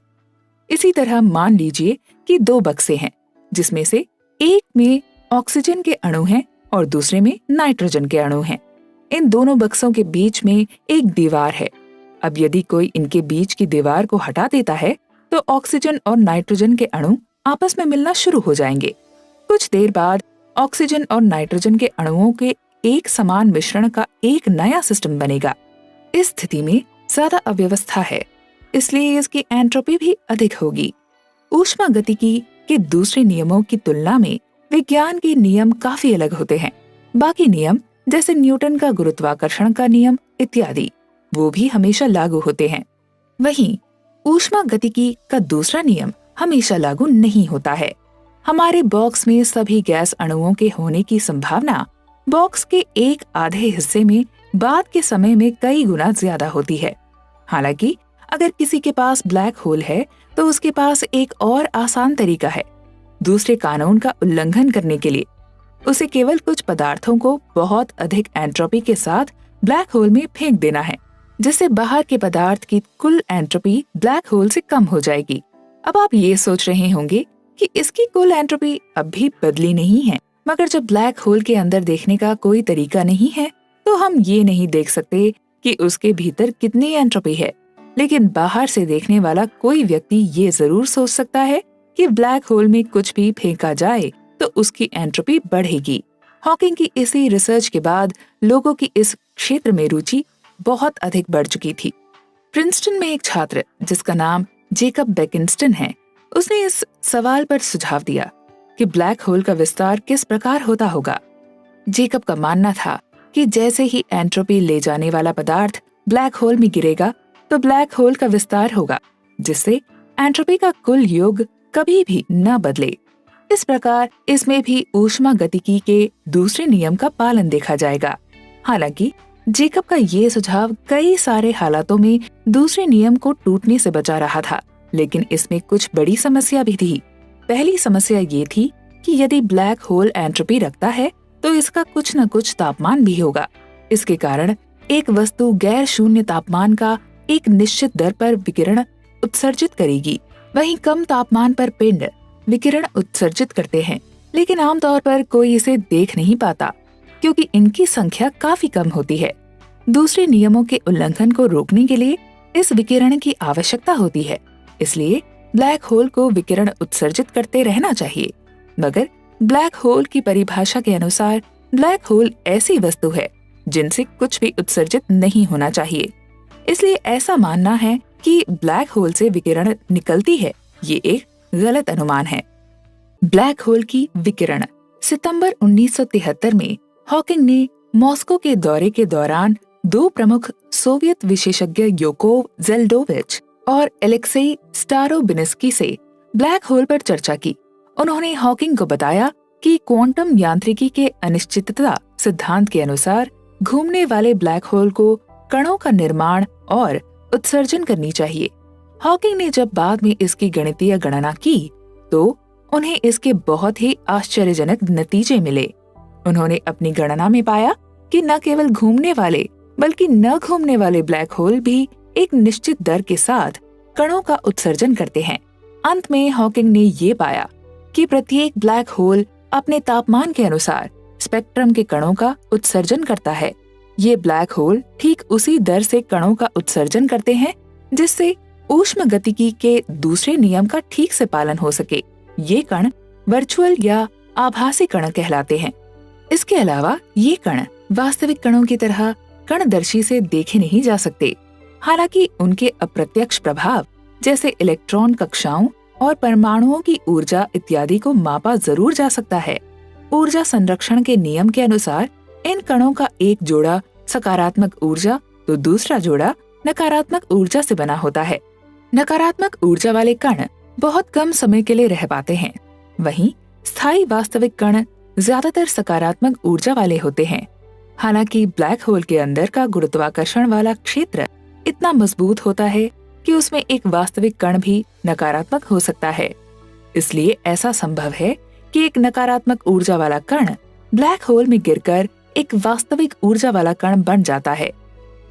इसी तरह मान लीजिए कि दो बक्से हैं जिसमें से एक में ऑक्सीजन के अणु हैं और दूसरे में नाइट्रोजन के अणु हैं। इन दोनों बक्सों के बीच में एक दीवार है। अब यदि कोई इनके बीच की दीवार को हटा देता है तो ऑक्सीजन और नाइट्रोजन के अणु आपस में मिलना शुरू हो जाएंगे। कुछ देर बाद ऑक्सीजन और नाइट्रोजन के अणुओं के एक समान मिश्रण का एक नया सिस्टम बनेगा। इस स्थिति में ज्यादा अव्यवस्था है, इसलिए इसकी एंट्रोपी भी अधिक होगी। ऊष्मागतिकी के दूसरे नियमों की तुलना में विज्ञान के नियम काफी अलग होते हैं। बाकी नियम जैसे न्यूटन का गुरुत्वाकर्षण का नियम इत्यादि वो भी हमेशा लागू होते हैं। वहीं ऊष्मागतिकी का दूसरा नियम हमेशा लागू नहीं होता है। हमारे बॉक्स में सभी गैस अणुओं के होने की संभावना बॉक्स के एक आधे हिस्से में बाद के समय में कई गुना ज्यादा होती है। हालांकि अगर किसी के पास ब्लैक होल है तो उसके पास एक और आसान तरीका है दूसरे कानून का उल्लंघन करने के लिए। उसे केवल कुछ पदार्थों को बहुत अधिक एंट्रोपी के साथ ब्लैक होल में फेंक देना है, जिससे बाहर के पदार्थ की कुल एंट्रोपी ब्लैक होल से कम हो जाएगी। अब आप ये सोच रहे होंगे कि इसकी कुल एंट्रोपी अब भी बदली नहीं है, मगर जब ब्लैक होल के अंदर देखने का कोई तरीका नहीं है तो हम ये नहीं देख सकते कि उसके भीतर कितनी एंट्रोपी है। लेकिन बाहर से देखने वाला कोई व्यक्ति ये जरूर सोच सकता है कि ब्लैक होल में कुछ भी फेंका जाए तो उसकी एंट्रोपी बढ़ेगी। हॉकिंग की इसी रिसर्च के बाद लोगों की इस क्षेत्र में रुचि बहुत अधिक बढ़ चुकी थी। प्रिंसटन में एक छात्र जिसका नाम जेकब बेकिंस्टन है, उसने इस सवाल पर सुझाव दिया कि ब्लैक होल का विस्तार किस प्रकार होता होगा। जेकब का मानना था कि जैसे ही एंट्रोपी ले जाने वाला पदार्थ ब्लैक होल में गिरेगा तो ब्लैक होल का विस्तार होगा, जिससे एंट्रोपी का कुल योग कभी भी न बदले। इस प्रकार इसमें भी ऊष्मागतिकी के दूसरे नियम का पालन देखा जाएगा। हालांकि जेकब का ये सुझाव कई सारे हालातों में दूसरे नियम को टूटने से बचा रहा था, लेकिन इसमें कुछ बड़ी समस्या भी थी। पहली समस्या ये थी कि यदि ब्लैक होल एंट्रोपी रखता है तो इसका कुछ न कुछ तापमान भी होगा। इसके कारण एक वस्तु गैर शून्य तापमान का एक निश्चित दर पर विकिरण उत्सर्जित करेगी। वहीं कम तापमान पर पिंड विकिरण उत्सर्जित करते हैं, लेकिन आमतौर पर कोई इसे देख नहीं पाता क्योंकि इनकी संख्या काफी कम होती है। दूसरे नियमों के उल्लंघन को रोकने के लिए इस विकिरण की आवश्यकता होती है, इसलिए ब्लैक होल को विकिरण उत्सर्जित करते रहना चाहिए। मगर ब्लैक होल की परिभाषा के अनुसार ब्लैक होल ऐसी वस्तु है जिनसे कुछ भी उत्सर्जित नहीं होना चाहिए, इसलिए ऐसा मानना है कि ब्लैक होल से विकिरण निकलती है, ये एक गलत अनुमान है। ब्लैक होल की विकिरण। सितंबर 1973 में हॉकिंग ने मॉस्को के दौरे के दौरान दो प्रमुख सोवियत विशेषज्ञ योकोव जेल्डोविच और एलेक्सेई स्टारोबिन्स्की से ब्लैक होल पर चर्चा की। उन्होंने हॉकिंग को बताया कि क्वांटम यांत्रिकी के अनिश्चितता सिद्धांत के अनुसार घूमने वाले ब्लैक होल को कणों का निर्माण और उत्सर्जन करनी चाहिए। हॉकिंग ने जब बाद में इसकी गणितीय गणना की तो उन्हें इसके बहुत ही आश्चर्यजनक नतीजे मिले। उन्होंने अपनी गणना में पाया कि न केवल घूमने वाले बल्कि न घूमने वाले ब्लैक होल भी एक निश्चित दर के साथ कणों का उत्सर्जन करते हैं। अंत में हॉकिंग ने ये पाया कि प्रत्येक ब्लैक होल अपने तापमान के अनुसार स्पेक्ट्रम के कणों का उत्सर्जन करता है। ये ब्लैक होल ठीक उसी दर से कणों का उत्सर्जन करते हैं जिससे ऊष्मागतिकी के दूसरे नियम का ठीक से पालन हो सके। ये कण वर्चुअल या आभासी कण कहलाते हैं। इसके अलावा ये कण वास्तविक कणों की तरह कणदर्शी से देखे नहीं जा सकते। हालांकि उनके अप्रत्यक्ष प्रभाव जैसे इलेक्ट्रॉन कक्षाओं और परमाणुओं की ऊर्जा इत्यादि को मापा जरूर जा सकता है। ऊर्जा संरक्षण के नियम के अनुसार इन कणों का एक जोड़ा सकारात्मक ऊर्जा तो दूसरा जोड़ा नकारात्मक ऊर्जा से बना होता है। नकारात्मक ऊर्जा वाले कण बहुत कम समय के लिए रह पाते हैं, वहीं स्थायी वास्तविक कण ज्यादातर सकारात्मक ऊर्जा वाले होते हैं। हालांकि ब्लैक होल के अंदर का गुरुत्वाकर्षण वाला क्षेत्र इतना मजबूत होता है कि उसमें एक वास्तविक कण भी नकारात्मक हो सकता है। इसलिए ऐसा संभव है कि एक नकारात्मक ऊर्जा वाला कण ब्लैक होल में गिरकर एक वास्तविक ऊर्जा वाला कण बन जाता है।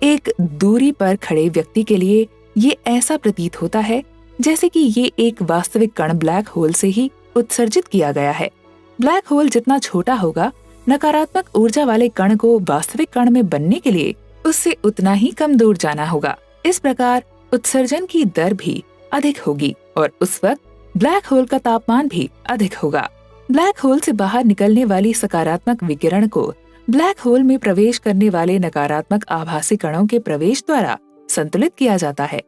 एक दूरी पर खड़े व्यक्ति के लिए ये ऐसा प्रतीत होता है जैसे कि ये एक वास्तविक कण ब्लैक होल से ही उत्सर्जित किया गया है। ब्लैक होल जितना छोटा होगा, नकारात्मक ऊर्जा वाले कण को वास्तविक कण में बनने के लिए उससे उतना ही कम दूर जाना होगा। इस प्रकार उत्सर्जन की दर भी अधिक होगी और उस वक्त ब्लैक होल का तापमान भी अधिक होगा। ब्लैक होल से बाहर निकलने वाली सकारात्मक विकिरण को ब्लैक होल में प्रवेश करने वाले नकारात्मक आभासी कणों के प्रवेश द्वारा संतुलित किया जाता है।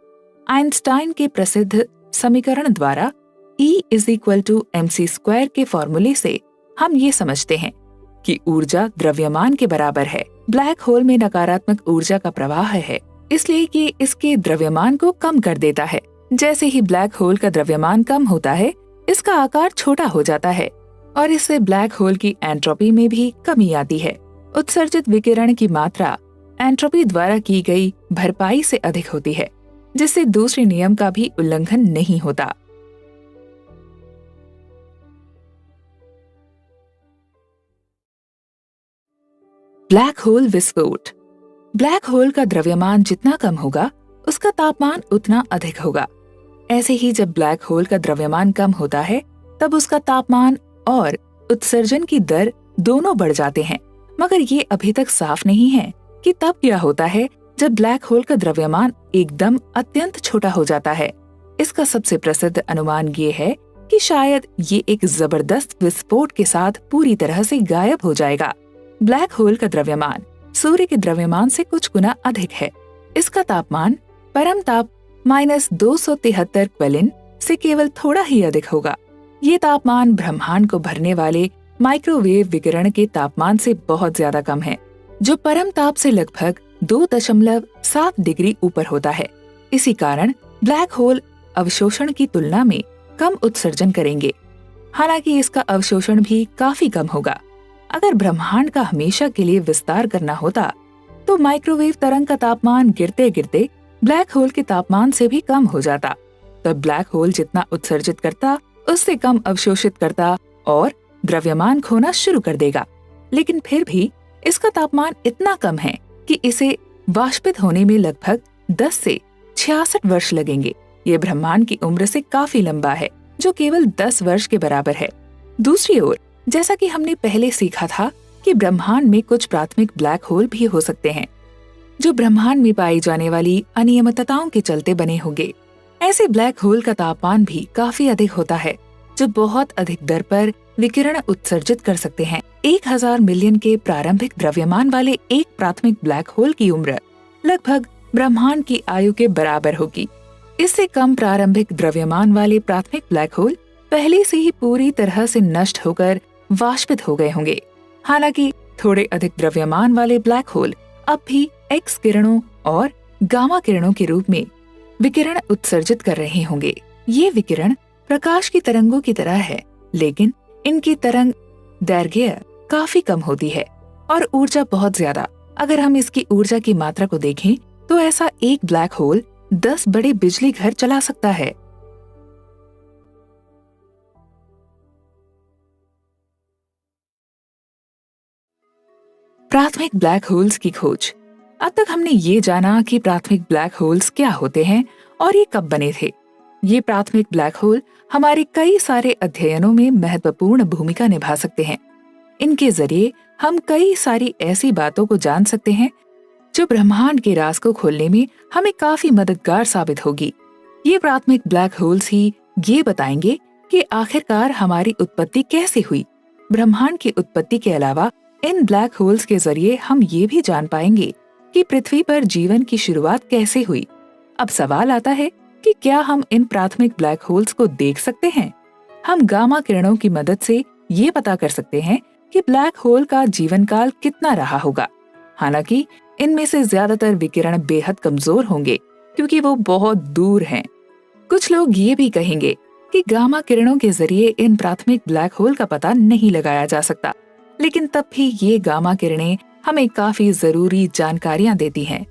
आइंस्टाइन के प्रसिद्ध समीकरण द्वारा E=mc² के फॉर्मूले से हम ये समझते हैं कि ऊर्जा द्रव्यमान के बराबर है। ब्लैक होल में नकारात्मक ऊर्जा का प्रवाह है, इसलिए कि इसके द्रव्यमान को कम कर देता है। जैसे ही ब्लैक होल का द्रव्यमान कम होता है, इसका आकार छोटा हो जाता है और इससे ब्लैक होल की एंट्रोपी में भी कमी आती है। उत्सर्जित विकिरण की मात्रा एंट्रोपी द्वारा की गई भरपाई से अधिक होती है, जिससे दूसरे नियम का भी उल्लंघन नहीं होता। ब्लैक होल विस्फोट। ब्लैक होल का द्रव्यमान जितना कम होगा, उसका तापमान उतना अधिक होगा। ऐसे ही जब ब्लैक होल का द्रव्यमान कम होता है, तब उसका तापमान और उत्सर्जन की दर दोनों बढ़ जाते हैं। मगर ये अभी तक साफ नहीं है कि तब क्या होता है जब ब्लैक होल का द्रव्यमान एकदम अत्यंत छोटा हो जाता है। इसका सबसे प्रसिद्ध अनुमान ये है कि शायद ये एक जबरदस्त विस्फोट के साथ पूरी तरह से गायब हो जाएगा। ब्लैक होल का द्रव्यमान सूर्य के द्रव्यमान से कुछ गुना अधिक है। इसका तापमान परम ताप -273 केल्विन से केवल थोड़ा ही अधिक होगा। ये तापमान ब्रह्मांड को भरने वाले माइक्रोवेव विकिरण के तापमान से बहुत ज्यादा कम है, जो परम ताप से लगभग 2.7 डिग्री ऊपर होता है। इसी कारण ब्लैक होल अवशोषण की तुलना में कम उत्सर्जन करेंगे। हालांकि इसका अवशोषण भी काफी कम होगा। अगर ब्रह्मांड का हमेशा के लिए विस्तार करना होता, तो माइक्रोवेव तरंग का तापमान गिरते गिरते ब्लैक होल के तापमान से भी कम हो जाता। तब ब्लैक होल जितना उत्सर्जित करता, उससे कम अवशोषित करता और द्रव्यमान खोना शुरू कर देगा। लेकिन फिर भी इसका तापमान इतना कम है कि इसे वाष्पित होने में लगभग 10 से 66 वर्ष लगेंगे। ये ब्रह्मांड की उम्र से काफी लंबा है, जो केवल 10 वर्ष के बराबर है। दूसरी ओर, जैसा कि हमने पहले सीखा था कि ब्रह्मांड में कुछ प्राथमिक ब्लैक होल भी हो सकते हैं, जो ब्रह्मांड में पाई जाने वाली अनियमितताओं के चलते बने होंगे। ऐसे ब्लैक होल का तापमान भी काफी अधिक होता है, जो बहुत अधिक दर पर विकिरण उत्सर्जित कर सकते हैं। 1000 मिलियन के प्रारंभिक द्रव्यमान वाले एक प्राथमिक ब्लैक होल की उम्र लगभग ब्रह्मांड की आयु के बराबर होगी। इससे कम प्रारंभिक द्रव्यमान वाले प्राथमिक ब्लैक होल पहले से ही पूरी तरह से नष्ट होकर वाष्पित हो गए होंगे। हालांकि थोड़े अधिक द्रव्यमान वाले ब्लैक होल अब भी एक्स किरणों और गामा किरणों के रूप में विकिरण उत्सर्जित कर रहे होंगे। ये विकिरण प्रकाश की तरंगों की तरह है, लेकिन इनकी तरंग दैर्घ्य काफी कम होती है और ऊर्जा बहुत ज्यादा। अगर हम इसकी ऊर्जा की मात्रा को देखें, तो ऐसा एक ब्लैक होल 10 बड़े बिजली घर चला सकता है। प्राथमिक ब्लैक होल्स की खोज। अब तक हमने ये जाना कि प्राथमिक ब्लैक होल्स क्या होते हैं और ये कब बने थे। ये प्राथमिक ब्लैक होल हमारे कई सारे अध्ययनों में महत्वपूर्ण भूमिका निभा सकते हैं। इनके जरिए हम कई सारी ऐसी बातों को जान सकते हैं जो ब्रह्मांड के राज को खोलने में हमें काफी मददगार साबित होगी। ये प्राथमिक ब्लैक होल्स ही ये बताएंगे कि आखिरकार हमारी उत्पत्ति कैसे हुई। ब्रह्मांड की उत्पत्ति के अलावा इन ब्लैक होल्स के जरिए हम ये भी जान पाएंगे कि पृथ्वी पर जीवन की शुरुआत कैसे हुई। अब सवाल आता है कि क्या हम इन प्राथमिक ब्लैक होल्स को देख सकते हैं? हम गामा किरणों की मदद से ये पता कर सकते हैं कि ब्लैक होल का जीवन काल कितना रहा होगा। हालांकि इनमें से ज्यादातर विकिरण बेहद कमजोर होंगे क्योंकि वो बहुत दूर हैं। कुछ लोग ये भी कहेंगे कि गामा किरणों के जरिए इन प्राथमिक ब्लैक होल का पता नहीं लगाया जा सकता, लेकिन तब भी ये गामा किरणें हमें काफी जरूरी जानकारियां देती हैं।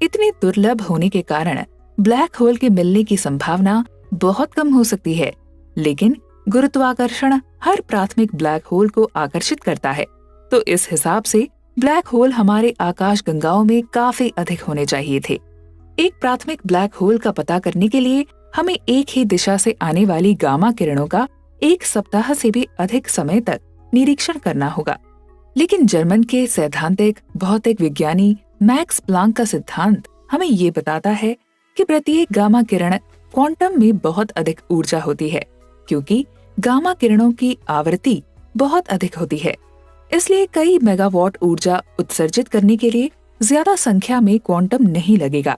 इतने दुर्लभ होने के कारण ब्लैक होल के मिलने की संभावना बहुत कम हो सकती है, लेकिन गुरुत्वाकर्षण हर प्राथमिक ब्लैक होल को आकर्षित करता है, तो इस हिसाब से ब्लैक होल हमारे आकाश गंगाओं में काफी अधिक होने चाहिए थे। एक प्राथमिक ब्लैक होल का पता करने के लिए हमें एक ही दिशा से आने वाली गामा किरणों का 1 सप्ताह से भी अधिक समय तक निरीक्षण करना होगा। लेकिन जर्मन के सैद्धांतिक भौतिक विज्ञानी मैक्स प्लांक का सिद्धांत हमें ये बताता है कि प्रत्येक गामा किरण क्वांटम में बहुत अधिक ऊर्जा होती है, क्योंकि गामा किरणों की आवृत्ति बहुत अधिक होती है। इसलिए कई मेगावाट ऊर्जा उत्सर्जित करने के लिए ज्यादा संख्या में क्वांटम नहीं लगेगा।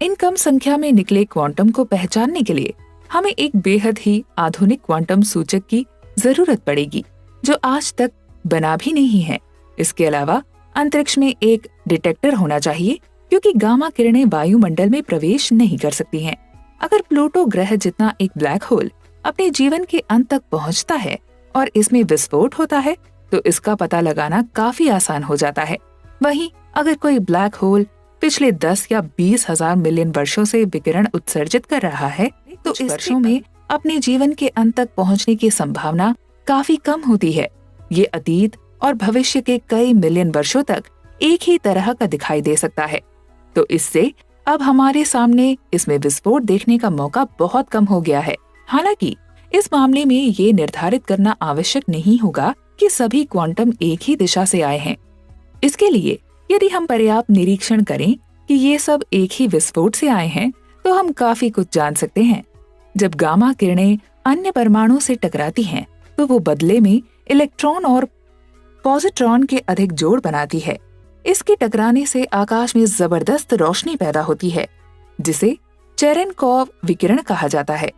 इन कम संख्या में निकले क्वांटम को पहचानने के लिए हमें एक बेहद ही आधुनिक क्वांटम सूचक की जरूरत पड़ेगी, जो आज तक बना भी नहीं है। इसके अलावा अंतरिक्ष में एक डिटेक्टर होना चाहिए, क्योंकि गामा किरणें वायुमंडल में प्रवेश नहीं कर सकती हैं। अगर प्लूटो ग्रह जितना एक ब्लैक होल अपने जीवन के अंत तक पहुंचता है और इसमें विस्फोट होता है, तो इसका पता लगाना काफी आसान हो जाता है। वहीं अगर कोई ब्लैक होल पिछले 10 या 20 हजार मिलियन वर्षों से विकिरण उत्सर्जित कर रहा है, तो इस वर्षों में अपने जीवन के अंत तक पहुंचने की संभावना काफी कम होती है। ये अतीत और भविष्य के कई मिलियन वर्षों तक एक ही तरह का दिखाई दे सकता है। तो इससे अब हमारे सामने इसमें विस्फोट देखने का मौका बहुत कम हो गया है। हालांकि इस मामले में ये निर्धारित करना आवश्यक नहीं होगा कि सभी क्वांटम एक ही दिशा से आए हैं। इसके लिए यदि हम पर्याप्त निरीक्षण करें कि ये सब एक ही विस्फोट से आए हैं, तो हम काफी कुछ जान सकते हैं। जब गामा किरणें अन्य परमाणु से टकराती हैं, तो वो बदले में इलेक्ट्रॉन और पॉजिट्रॉन के अधिक जोड़ बनाती है। इसके टकराने से आकाश में जबरदस्त रोशनी पैदा होती है, जिसे चेरेनकॉव विकिरण कहा जाता है।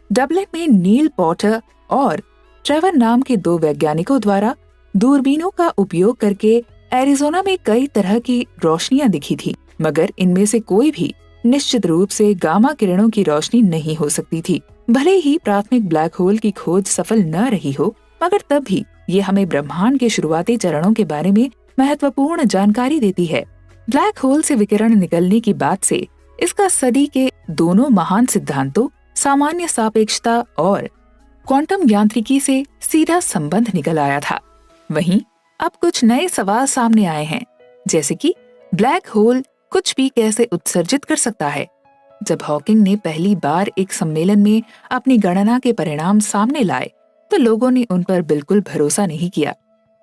डबलिन में नील पॉटर और ट्रेवर नाम के 2 वैज्ञानिकों द्वारा दूरबीनों का उपयोग करके एरिज़ोना में कई तरह की रोशनियां दिखी थी, मगर इनमें से कोई भी निश्चित रूप से गामा किरणों की रोशनी नहीं हो सकती थी। भले ही प्राथमिक ब्लैक होल की खोज सफल न रही हो, मगर तब भी ये हमें ब्रह्मांड के शुरुआती चरणों के बारे में महत्वपूर्ण जानकारी देती है। ब्लैक होल से विकिरण निकलने की बात से इसका सदी के दोनों महान सिद्धांतों सामान्य सापेक्षता और क्वांटम यांत्रिकी से सीधा संबंध निकल आया था। वहीं अब कुछ नए सवाल सामने आए हैं, जैसे कि ब्लैक होल कुछ भी कैसे उत्सर्जित कर सकता है। जब हॉकिंग ने पहली बार एक सम्मेलन में अपनी गणना के परिणाम सामने लाए, तो लोगों ने उन पर बिल्कुल भरोसा नहीं किया।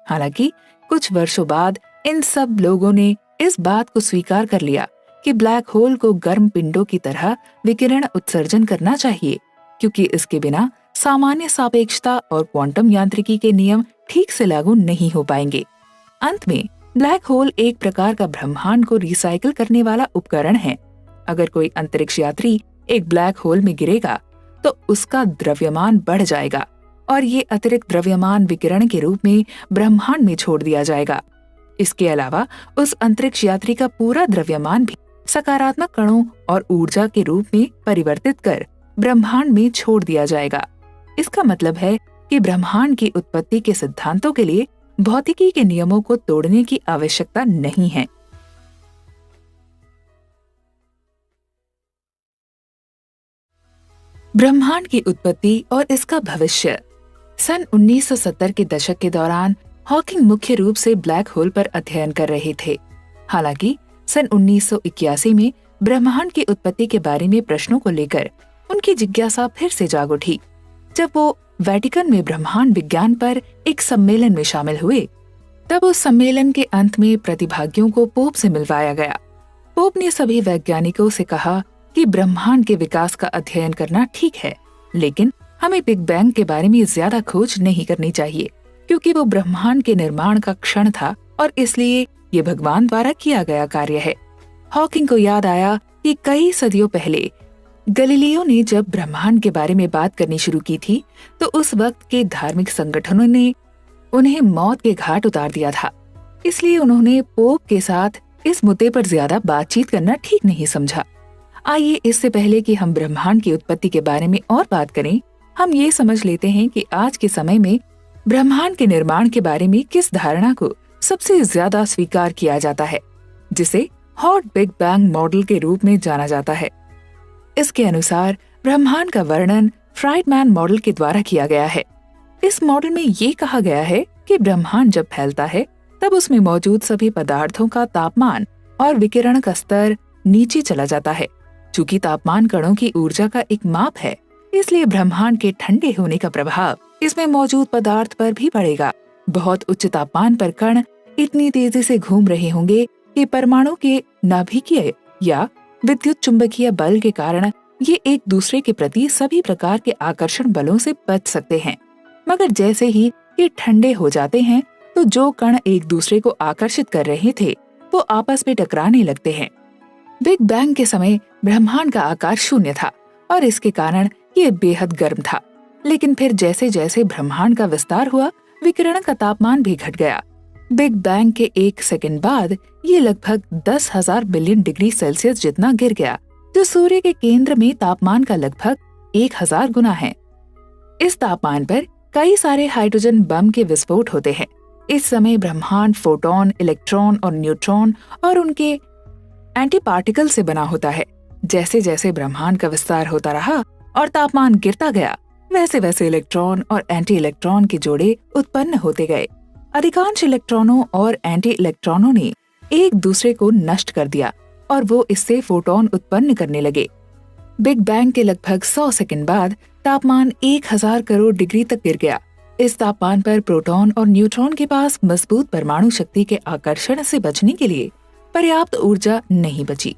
हालांकि कुछ वर्षों बाद इन सब लोगों ने इस बात को स्वीकार कर लिया कि ब्लैक होल को गर्म पिंडों की तरह विकिरण उत्सर्जन करना चाहिए, क्योंकि इसके बिना सामान्य सापेक्षता और क्वांटम यांत्रिकी के नियम ठीक से लागू नहीं हो पाएंगे। अंत में ब्लैक होल एक प्रकार का ब्रह्मांड को रिसाइकिल करने वाला उपकरण है। अगर कोई अंतरिक्ष यात्री एक ब्लैक होल में गिरेगा, तो उसका द्रव्यमान बढ़ जाएगा और ये अतिरिक्त द्रव्यमान विकिरण के रूप में ब्रह्मांड में छोड़ दिया जाएगा। इसके अलावा उस अंतरिक्ष यात्री का पूरा द्रव्यमान भी सकारात्मक कणों और ऊर्जा के रूप में परिवर्तित कर ब्रह्मांड में छोड़ दिया जाएगा। इसका मतलब है कि ब्रह्मांड की उत्पत्ति के सिद्धांतों के लिए भौतिकी के नियमों को तोड़ने की आवश्यकता नहीं है। ब्रह्मांड की उत्पत्ति और इसका भविष्य। सन 1970 के दशक के दौरान हॉकिंग मुख्य रूप से ब्लैक होल पर अध्ययन कर रहे थे। हालांकि सन 1981 में ब्रह्मांड की उत्पत्ति के बारे में प्रश्नों को लेकर उनकी जिज्ञासा फिर से जाग उठी। जब वो वेटिकन में ब्रह्मांड विज्ञान पर एक सम्मेलन में शामिल हुए, तब उस सम्मेलन के अंत में प्रतिभागियों को पोप से मिलवाया गया। पोप ने सभी वैज्ञानिकों से कहा कि ब्रह्मांड के विकास का अध्ययन करना ठीक है, लेकिन हमें बिग बैंग के बारे में ज्यादा खोज नहीं करनी चाहिए, क्योंकि वो ब्रह्मांड के निर्माण का क्षण था और इसलिए ये भगवान द्वारा किया गया कार्य है। हॉकिंग को याद आया कि कई सदियों पहले गैलीलियो ने जब ब्रह्मांड के बारे में बात करनी शुरू की थी, तो उस वक्त के धार्मिक संगठनों ने उन्हें मौत के घाट उतार दिया था। इसलिए उन्होंने पोप के साथ इस मुद्दे पर ज्यादा बातचीत करना ठीक नहीं समझा। आइए इससे पहले कि हम ब्रह्मांड की उत्पत्ति के बारे में और बात करें, हम ये समझ लेते हैं कि आज के समय में ब्रह्मांड के निर्माण के बारे में किस धारणा को सबसे ज्यादा स्वीकार किया जाता है, जिसे हॉट बिग बैंग मॉडल के रूप में जाना जाता है। इसके अनुसार ब्रह्मांड का वर्णन फ्राइडमैन मॉडल के द्वारा किया गया है। इस मॉडल में ये कहा गया है कि ब्रह्मांड जब फैलता है तब उसमें मौजूद सभी पदार्थों का तापमान और विकिरण का स्तर नीचे चला जाता है। चूंकि तापमान कणों की ऊर्जा का एक माप है, इसलिए ब्रह्मांड के ठंडे होने का प्रभाव इसमें मौजूद पदार्थ पर भी पड़ेगा। बहुत उच्च तापमान पर कण इतनी तेजी से घूम रहे होंगे कि परमाणु के नाभिकीय या विद्युत चुंबकीय बल के कारण ये एक दूसरे के प्रति सभी प्रकार के आकर्षण बलों से बच सकते हैं। मगर जैसे ही ये ठंडे हो जाते हैं तो जो कण एक दूसरे को आकर्षित कर रहे थे वो आपस में टकराने लगते हैं। बिग बैंग के समय ब्रह्मांड का आकार शून्य था और इसके कारण ये बेहद गर्म था। लेकिन फिर जैसे जैसे ब्रह्मांड का विस्तार हुआ, विकिरण का तापमान भी घट गया। बिग बैंग के 1 सेकंड बाद ये लगभग 10,000 बिलियन डिग्री सेल्सियस जितना गिर गया, जो सूर्य के केंद्र में तापमान का लगभग 1000 गुना है। इस तापमान पर कई सारे हाइड्रोजन बम के विस्फोट होते हैं। इस समय ब्रह्मांड फोटोन, इलेक्ट्रॉन और न्यूट्रॉन और उनके एंटी पार्टिकल से बना होता है। जैसे जैसे ब्रह्मांड का विस्तार होता रहा और तापमान गिरता गया, वैसे वैसे इलेक्ट्रॉन और एंटी इलेक्ट्रॉन के जोड़े उत्पन्न होते गए। अधिकांश इलेक्ट्रॉनों और एंटी इलेक्ट्रॉनों ने एक दूसरे को नष्ट कर दिया और वो इससे फोटोन उत्पन्न करने लगे। बिग बैंग के लगभग 100 सेकंड बाद तापमान 1000 करोड़ डिग्री तक गिर गया। इस तापमान पर प्रोटॉन और न्यूट्रॉन के पास मजबूत परमाणु शक्ति के आकर्षण से बचने के लिए पर्याप्त ऊर्जा नहीं बची।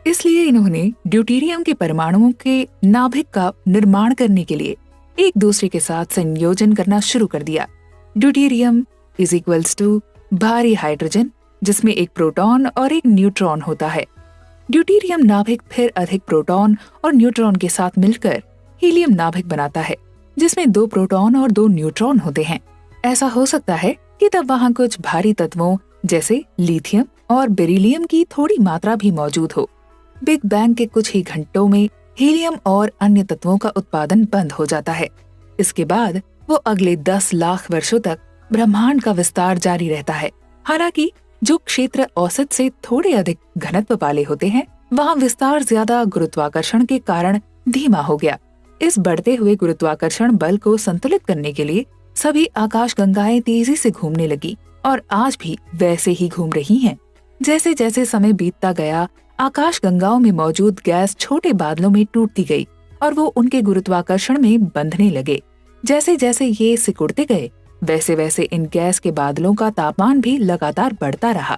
इसलिए इन्होंने ड्यूटेरियम के परमाणुओं के नाभिक का निर्माण करने के लिए एक दूसरे के साथ संयोजन करना शुरू कर दिया। ड्यूटेरियम इज इक्वल्स टू भारी हाइड्रोजन, जिसमें एक प्रोटॉन और एक न्यूट्रॉन होता है। ड्यूटेरियम नाभिक फिर अधिक प्रोटॉन और न्यूट्रॉन के साथ मिलकर हीलियम नाभिक बनाता है, जिसमें 2 प्रोटॉन और 2 न्यूट्रॉन होते हैं। ऐसा हो सकता है कि तब वहाँ कुछ भारी तत्वों जैसे लिथियम और बेरिलियम की थोड़ी मात्रा भी मौजूद हो। बिग बैंग के कुछ ही घंटों में हीलियम और अन्य तत्वों का उत्पादन बंद हो जाता है। इसके बाद वो अगले 10 लाख वर्षों तक ब्रह्मांड का विस्तार जारी रहता है। हालांकि जो क्षेत्र औसत से थोड़े अधिक घनत्व वाले होते हैं, वहाँ विस्तार ज्यादा गुरुत्वाकर्षण के कारण धीमा हो गया। इस बढ़ते हुए गुरुत्वाकर्षण बल को संतुलित करने के लिए सभी आकाशगंगाएं तेजी से घूमने लगी और आज भी वैसे ही घूम रही हैं। जैसे जैसे समय बीतता गया, आकाशगंगाओं में मौजूद गैस छोटे बादलों में टूटती गई और वो उनके गुरुत्वाकर्षण में बंधने लगे। जैसे जैसे ये सिकुड़ते गए, वैसे वैसे इन गैस के बादलों का तापमान भी लगातार बढ़ता रहा,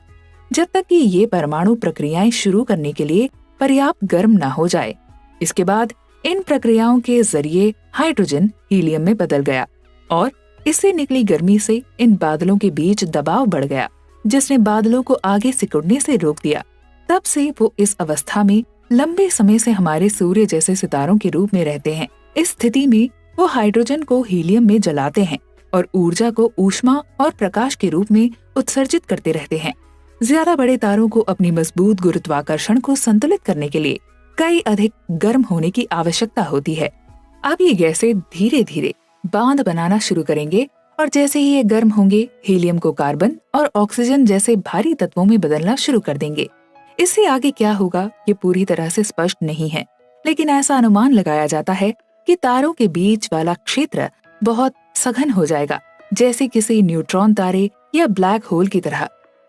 जब तक कि ये परमाणु प्रक्रियाएं शुरू करने के लिए पर्याप्त गर्म न हो जाए। इसके बाद इन प्रक्रियाओं के जरिए हाइड्रोजन हीलियम में बदल गया और इससे निकली गर्मी से इन बादलों के बीच दबाव बढ़ गया, जिसने बादलों को आगे सिकुड़ने से रोक दिया। तब से वो इस अवस्था में लंबे समय से हमारे सूर्य जैसे सितारों के रूप में रहते हैं। इस स्थिति में वो हाइड्रोजन को हीलियम में जलाते हैं और ऊर्जा को ऊष्मा और प्रकाश के रूप में उत्सर्जित करते रहते हैं। ज्यादा बड़े तारों को अपनी मजबूत गुरुत्वाकर्षण को संतुलित करने के लिए कई अधिक गर्म होने की आवश्यकता होती है। अब ये गैसें धीरे धीरे बांध बनाना शुरू करेंगे और जैसे ही ये गर्म होंगे, हीलियम को कार्बन और ऑक्सीजन जैसे भारी तत्वों में बदलना शुरू कर देंगे। इससे आगे क्या होगा ये पूरी तरह से स्पष्ट नहीं है, लेकिन ऐसा अनुमान लगाया जाता है कि तारों के बीच वाला क्षेत्र बहुत सघन हो जाएगा, जैसे किसी न्यूट्रॉन तारे या ब्लैक होल की तरह।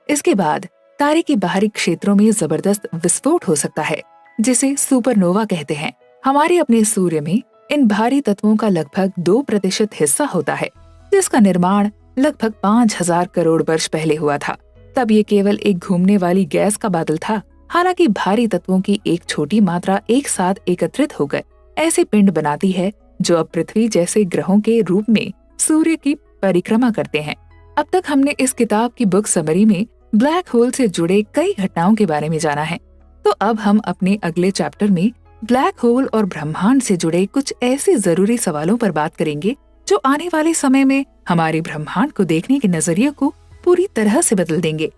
इसके बाद तारे के बाहरी क्षेत्रों में जबरदस्त विस्फोट हो सकता है, जिसे सुपरनोवा कहते हैं। हमारे अपने सूर्य में इन भारी तत्वों का लगभग 2% हिस्सा होता है, जिसका निर्माण लगभग 5000 करोड़ वर्ष पहले हुआ था। तब ये केवल एक घूमने वाली गैस का बादल था। हालांकि भारी तत्वों की एक छोटी मात्रा एक साथ एकत्रित होकर ऐसे पिंड बनाती है जो अब पृथ्वी जैसे ग्रहों के रूप में सूर्य की परिक्रमा करते हैं। अब तक हमने इस किताब की बुक समरी में ब्लैक होल से जुड़े कई घटनाओं के बारे में जाना है, तो अब हम अपने अगले चैप्टर में ब्लैक होल और ब्रह्मांड से जुड़े कुछ ऐसे जरूरी सवालों पर बात करेंगे जो आने वाले समय में हमारे ब्रह्मांड को देखने के नजरिए को पूरी तरह से बदल देंगे।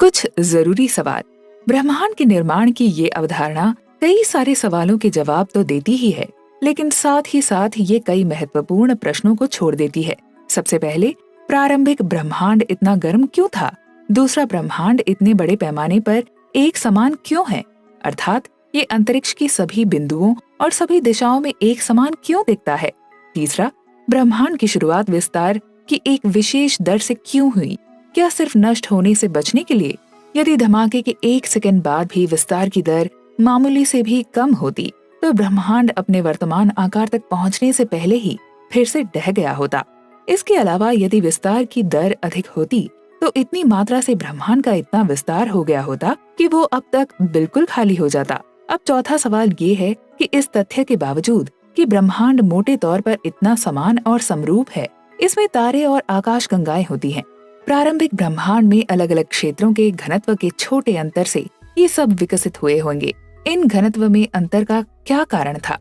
कुछ जरूरी सवाल। ब्रह्मांड के निर्माण की ये अवधारणा कई सारे सवालों के जवाब तो देती ही है, लेकिन साथ ही साथ ये कई महत्वपूर्ण प्रश्नों को छोड़ देती है। सबसे पहले, प्रारंभिक ब्रह्मांड इतना गर्म क्यों था? दूसरा, ब्रह्मांड इतने बड़े पैमाने पर एक समान क्यों है? अर्थात ये अंतरिक्ष की सभी बिंदुओं और सभी दिशाओं में एक समान क्यों दिखता है? तीसरा, ब्रह्मांड की शुरुआत विस्तार की एक विशेष दर से क्यों हुई? क्या सिर्फ नष्ट होने से बचने के लिए? यदि धमाके के 1 सेकंड बाद भी विस्तार की दर मामूली से भी कम होती तो ब्रह्मांड अपने वर्तमान आकार तक पहुंचने से पहले ही फिर से ढह गया होता। इसके अलावा यदि विस्तार की दर अधिक होती तो इतनी मात्रा से ब्रह्मांड का इतना विस्तार हो गया होता कि वो अब तक बिल्कुल खाली हो जाता। अब चौथा सवाल ये है कि इस तथ्य के बावजूद कि ब्रह्मांड मोटे तौर पर इतना समान और समरूप है, इसमें तारे और आकाशगंगाएं होती हैं। प्रारंभिक ब्रह्मांड में अलग अलग क्षेत्रों के घनत्व के छोटे अंतर से ये सब विकसित हुए होंगे। इन घनत्व में अंतर का क्या कारण था?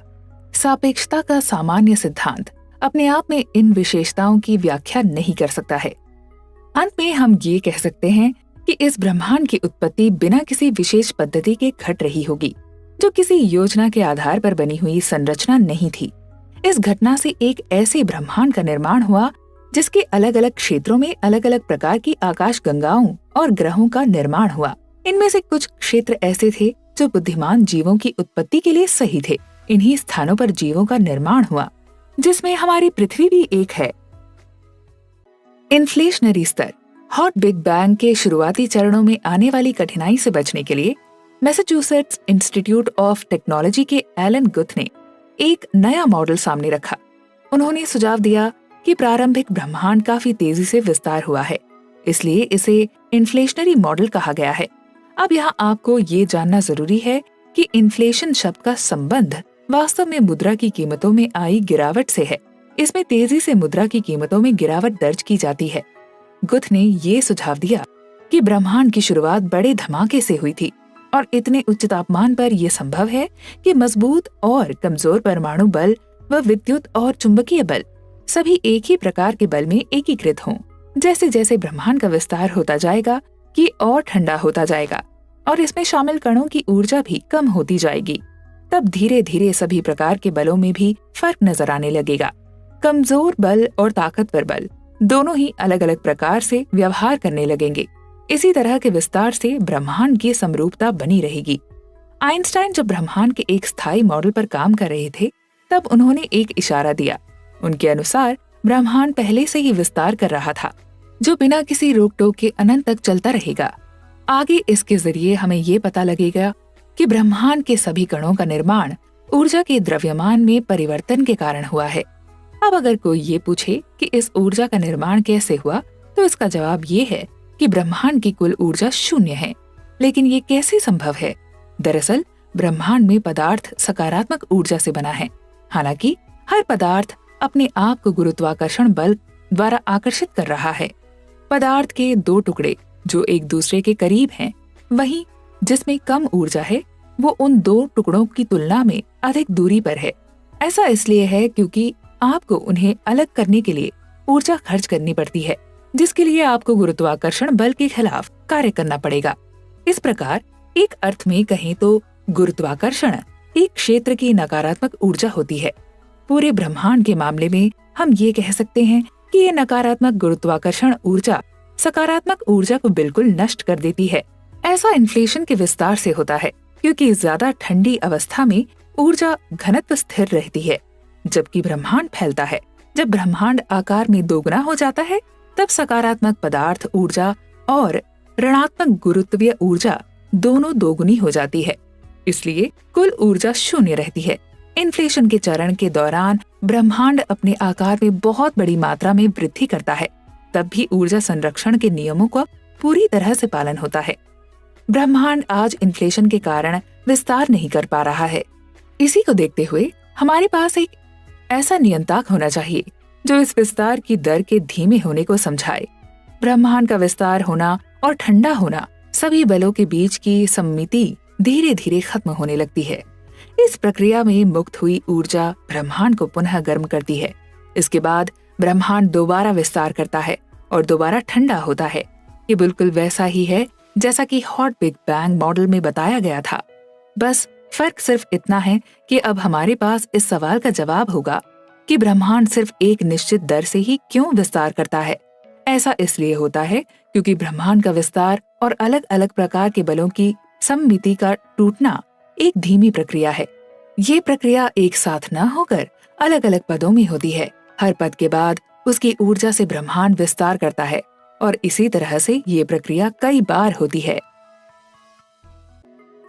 सापेक्षता का सामान्य सिद्धांत अपने आप में इन विशेषताओं की व्याख्या नहीं कर सकता है। अंत में हम ये कह सकते हैं कि इस ब्रह्मांड की उत्पत्ति बिना किसी विशेष पद्धति के घट रही होगी, जो किसी योजना के आधार पर बनी हुई संरचना नहीं थी। इस घटना से एक ऐसे ब्रह्मांड का निर्माण हुआ जिसके अलग अलग क्षेत्रों में अलग अलग प्रकार की आकाशगंगाओं और ग्रहों का निर्माण हुआ। इनमें से कुछ क्षेत्र ऐसे थे जो बुद्धिमान जीवों की उत्पत्ति के लिए सही थे। इन्हीं स्थानों पर जीवों का निर्माण हुआ, जिसमें हमारी पृथ्वी भी एक है। इन्फ्लेशनरी स्तर। हॉट बिग बैंग के शुरुआती चरणों में आने वाली कठिनाई से बचने के लिए मैसाचुसेट्स इंस्टीट्यूट ऑफ टेक्नोलॉजी के एलन गुथ ने एक नया मॉडल सामने रखा। उन्होंने सुझाव दिया कि प्रारंभिक ब्रह्मांड काफी तेजी से विस्तार हुआ है, इसलिए इसे इन्फ्लेशनरी मॉडल कहा गया है। अब यहाँ आपको ये जानना जरूरी है कि इन्फ्लेशन शब्द का संबंध वास्तव में मुद्रा की कीमतों में आई गिरावट से है। इसमें तेजी से मुद्रा की कीमतों में गिरावट दर्ज की जाती है। गुथ ने ये सुझाव दिया कि ब्रह्मांड की शुरुआत बड़े धमाके से हुई थी और इतने उच्च तापमान पर यह संभव है कि मजबूत और कमजोर परमाणु बल व विद्युत और चुंबकीय बल सभी एक ही प्रकार के बल में एकीकृत हों। जैसे जैसे ब्रह्मांड का विस्तार होता जाएगा, ये और ठंडा होता जाएगा और इसमें शामिल कणों की ऊर्जा भी कम होती जाएगी। तब धीरे धीरे सभी प्रकार के बलों में भी फर्क नजर आने लगेगा। कमजोर बल और ताकतवर बल दोनों ही अलग अलग प्रकार से व्यवहार करने लगेंगे। इसी तरह के विस्तार से ब्रह्मांड की समरूपता बनी रहेगी। आइंस्टाइन जब ब्रह्मांड के एक स्थायी मॉडल पर काम कर रहे थे, तब उन्होंने एक इशारा दिया। उनके अनुसार ब्रह्मांड पहले से ही विस्तार कर रहा था, जो बिना किसी रोक टोक के अनंत तक चलता रहेगा। आगे इसके जरिए हमें ये पता लगेगा कि ब्रह्मांड के सभी कणों का निर्माण ऊर्जा के द्रव्यमान में परिवर्तन के कारण हुआ है। अब अगर कोई ये पूछे कि इस ऊर्जा का निर्माण कैसे हुआ, तो इसका जवाब ये है कि ब्रह्मांड की कुल ऊर्जा शून्य है। लेकिन ये कैसे संभव है? दरअसल ब्रह्मांड में पदार्थ सकारात्मक ऊर्जा से बना है। हालांकि हर पदार्थ अपने आप को गुरुत्वाकर्षण बल द्वारा आकर्षित कर रहा है। पदार्थ के दो टुकड़े जो एक दूसरे के करीब हैं, वहीं जिसमें कम ऊर्जा है वो उन दो टुकड़ों की तुलना में अधिक दूरी पर है। ऐसा इसलिए है क्योंकि आपको उन्हें अलग करने के लिए ऊर्जा खर्च करनी पड़ती है, जिसके लिए आपको गुरुत्वाकर्षण बल के खिलाफ कार्य करना पड़ेगा। इस प्रकार एक अर्थ में कहें तो गुरुत्वाकर्षण एक क्षेत्र की नकारात्मक ऊर्जा होती है। पूरे ब्रह्मांड के मामले में हम ये कह सकते हैं कि ये नकारात्मक गुरुत्वाकर्षण ऊर्जा सकारात्मक ऊर्जा को बिल्कुल नष्ट कर देती है। ऐसा इन्फ्लेशन के विस्तार से होता है क्योंकि ज्यादा ठंडी अवस्था में ऊर्जा घनत्व स्थिर रहती है, जबकि ब्रह्मांड फैलता है। जब ब्रह्मांड आकार में दोगुना हो जाता है, तब सकारात्मक पदार्थ ऊर्जा और ऋणात्मक गुरुत्वीय ऊर्जा दोनों दोगुनी हो जाती है। इसलिए कुल ऊर्जा शून्य रहती है। इन्फ्लेशन के चरण के दौरान ब्रह्मांड अपने आकार में बहुत बड़ी मात्रा में वृद्धि करता है, तब भी ऊर्जा संरक्षण के नियमों का पूरी तरह से पालन होता है। ब्रह्मांड आज इन्फ्लेशन के कारण विस्तार नहीं कर पा रहा है। इसी को देखते हुए हमारे पास एक ऐसा नियंत्रक होना चाहिए जो इस विस्तार की दर के धीमे होने को समझाए। ब्रह्मांड का विस्तार होना और ठंडा होना, सभी बलों के बीच की सममिति धीरे धीरे खत्म होने लगती है। इस प्रक्रिया में मुक्त हुई ऊर्जा ब्रह्मांड को पुनः गर्म करती है। इसके बाद ब्रह्मांड दोबारा विस्तार करता है और दोबारा ठंडा होता है। ये बिल्कुल वैसा ही है जैसा कि हॉट बिग बैंग मॉडल में बताया गया था। बस फर्क सिर्फ इतना है कि अब हमारे पास इस सवाल का जवाब होगा कि ब्रह्मांड सिर्फ एक निश्चित दर से ही क्यों विस्तार करता है। ऐसा इसलिए होता है क्योंकि ब्रह्मांड का विस्तार और अलग अलग प्रकार के बलों की सममिति का टूटना एक धीमी प्रक्रिया है। ये प्रक्रिया एक साथ न होकर अलग अलग पदों में होती है। हर पद के बाद उसकी ऊर्जा से ब्रह्मांड विस्तार करता है और इसी तरह से ये प्रक्रिया कई बार होती है।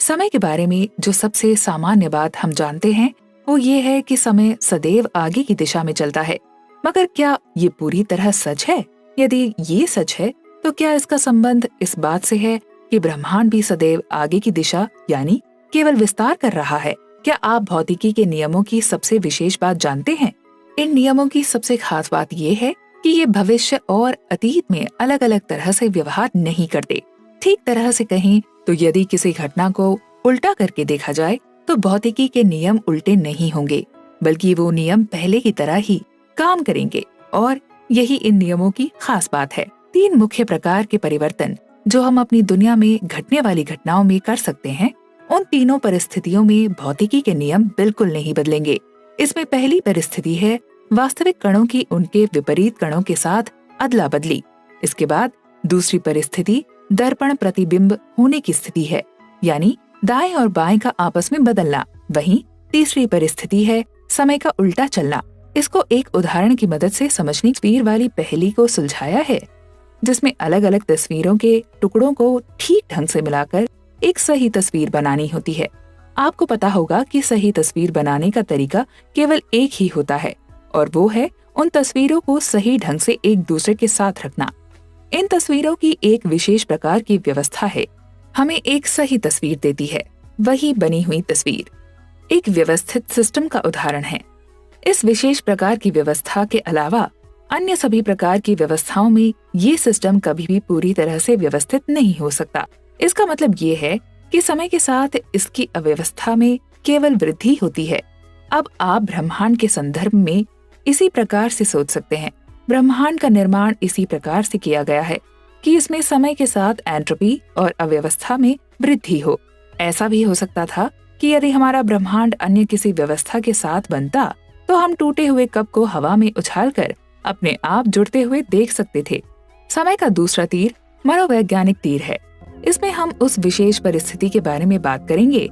समय के बारे में जो सबसे सामान्य बात हम जानते हैं वो ये है कि समय सदैव आगे की दिशा में चलता है। मगर क्या ये पूरी तरह सच है? यदि ये सच है तो क्या इसका संबंध इस बात से है कि ब्रह्मांड भी सदैव आगे की दिशा यानी केवल विस्तार कर रहा है? क्या आप भौतिकी के नियमों की सबसे विशेष बात जानते हैं? इन नियमों की सबसे खास बात ये है कि ये भविष्य और अतीत में अलग अलग तरह से व्यवहार नहीं करते। ठीक तरह से कहें तो यदि किसी घटना को उल्टा करके देखा जाए तो भौतिकी के नियम उल्टे नहीं होंगे, बल्कि वो नियम पहले की तरह ही काम करेंगे। और यही इन नियमों की खास बात है। 3 मुख्य प्रकार के परिवर्तन जो हम अपनी दुनिया में घटने वाली घटनाओं में कर सकते हैं, उन तीनों परिस्थितियों में भौतिकी के नियम बिल्कुल नहीं बदलेंगे। इसमें पहली परिस्थिति है वास्तविक कणों की उनके विपरीत कणों के साथ अदला बदली। इसके बाद दूसरी परिस्थिति दर्पण प्रतिबिंब होने की स्थिति है, यानी दाएं और बाएं का आपस में बदलना। वहीं तीसरी परिस्थिति है समय का उल्टा चलना। इसको एक उदाहरण की मदद से समझने तस्वीर वाली पहेली को सुलझाया है, जिसमें अलग अलग तस्वीरों के टुकड़ों को ठीक ढंग से मिलाकर एक सही तस्वीर बनानी होती है। आपको पता होगा कि सही तस्वीर बनाने का तरीका केवल एक ही होता है और वो है उन तस्वीरों को सही ढंग से एक दूसरे के साथ रखना। इन तस्वीरों की एक विशेष प्रकार की व्यवस्था है, हमें एक सही तस्वीर देती है। वही बनी हुई तस्वीर एक व्यवस्थित सिस्टम का उदाहरण है। इस विशेष प्रकार की व्यवस्था के अलावा अन्य सभी प्रकार की व्यवस्थाओं में ये सिस्टम कभी भी पूरी तरह से व्यवस्थित नहीं हो सकता। इसका मतलब ये है कि समय के साथ इसकी अव्यवस्था में केवल वृद्धि होती है। अब आप ब्रह्मांड के संदर्भ में इसी प्रकार से सोच सकते हैं। ब्रह्मांड का निर्माण इसी प्रकार से किया गया है कि इसमें समय के साथ एंट्रोपी और अव्यवस्था में वृद्धि हो। ऐसा भी हो सकता था कि यदि हमारा ब्रह्मांड अन्य किसी व्यवस्था के साथ बनता तो हम टूटे हुए कप को हवा में उछालकर अपने आप जुड़ते हुए देख सकते थे। समय का दूसरा तीर मनोवैज्ञानिक तीर है। इसमें हम उस विशेष परिस्थिति के बारे में बात करेंगे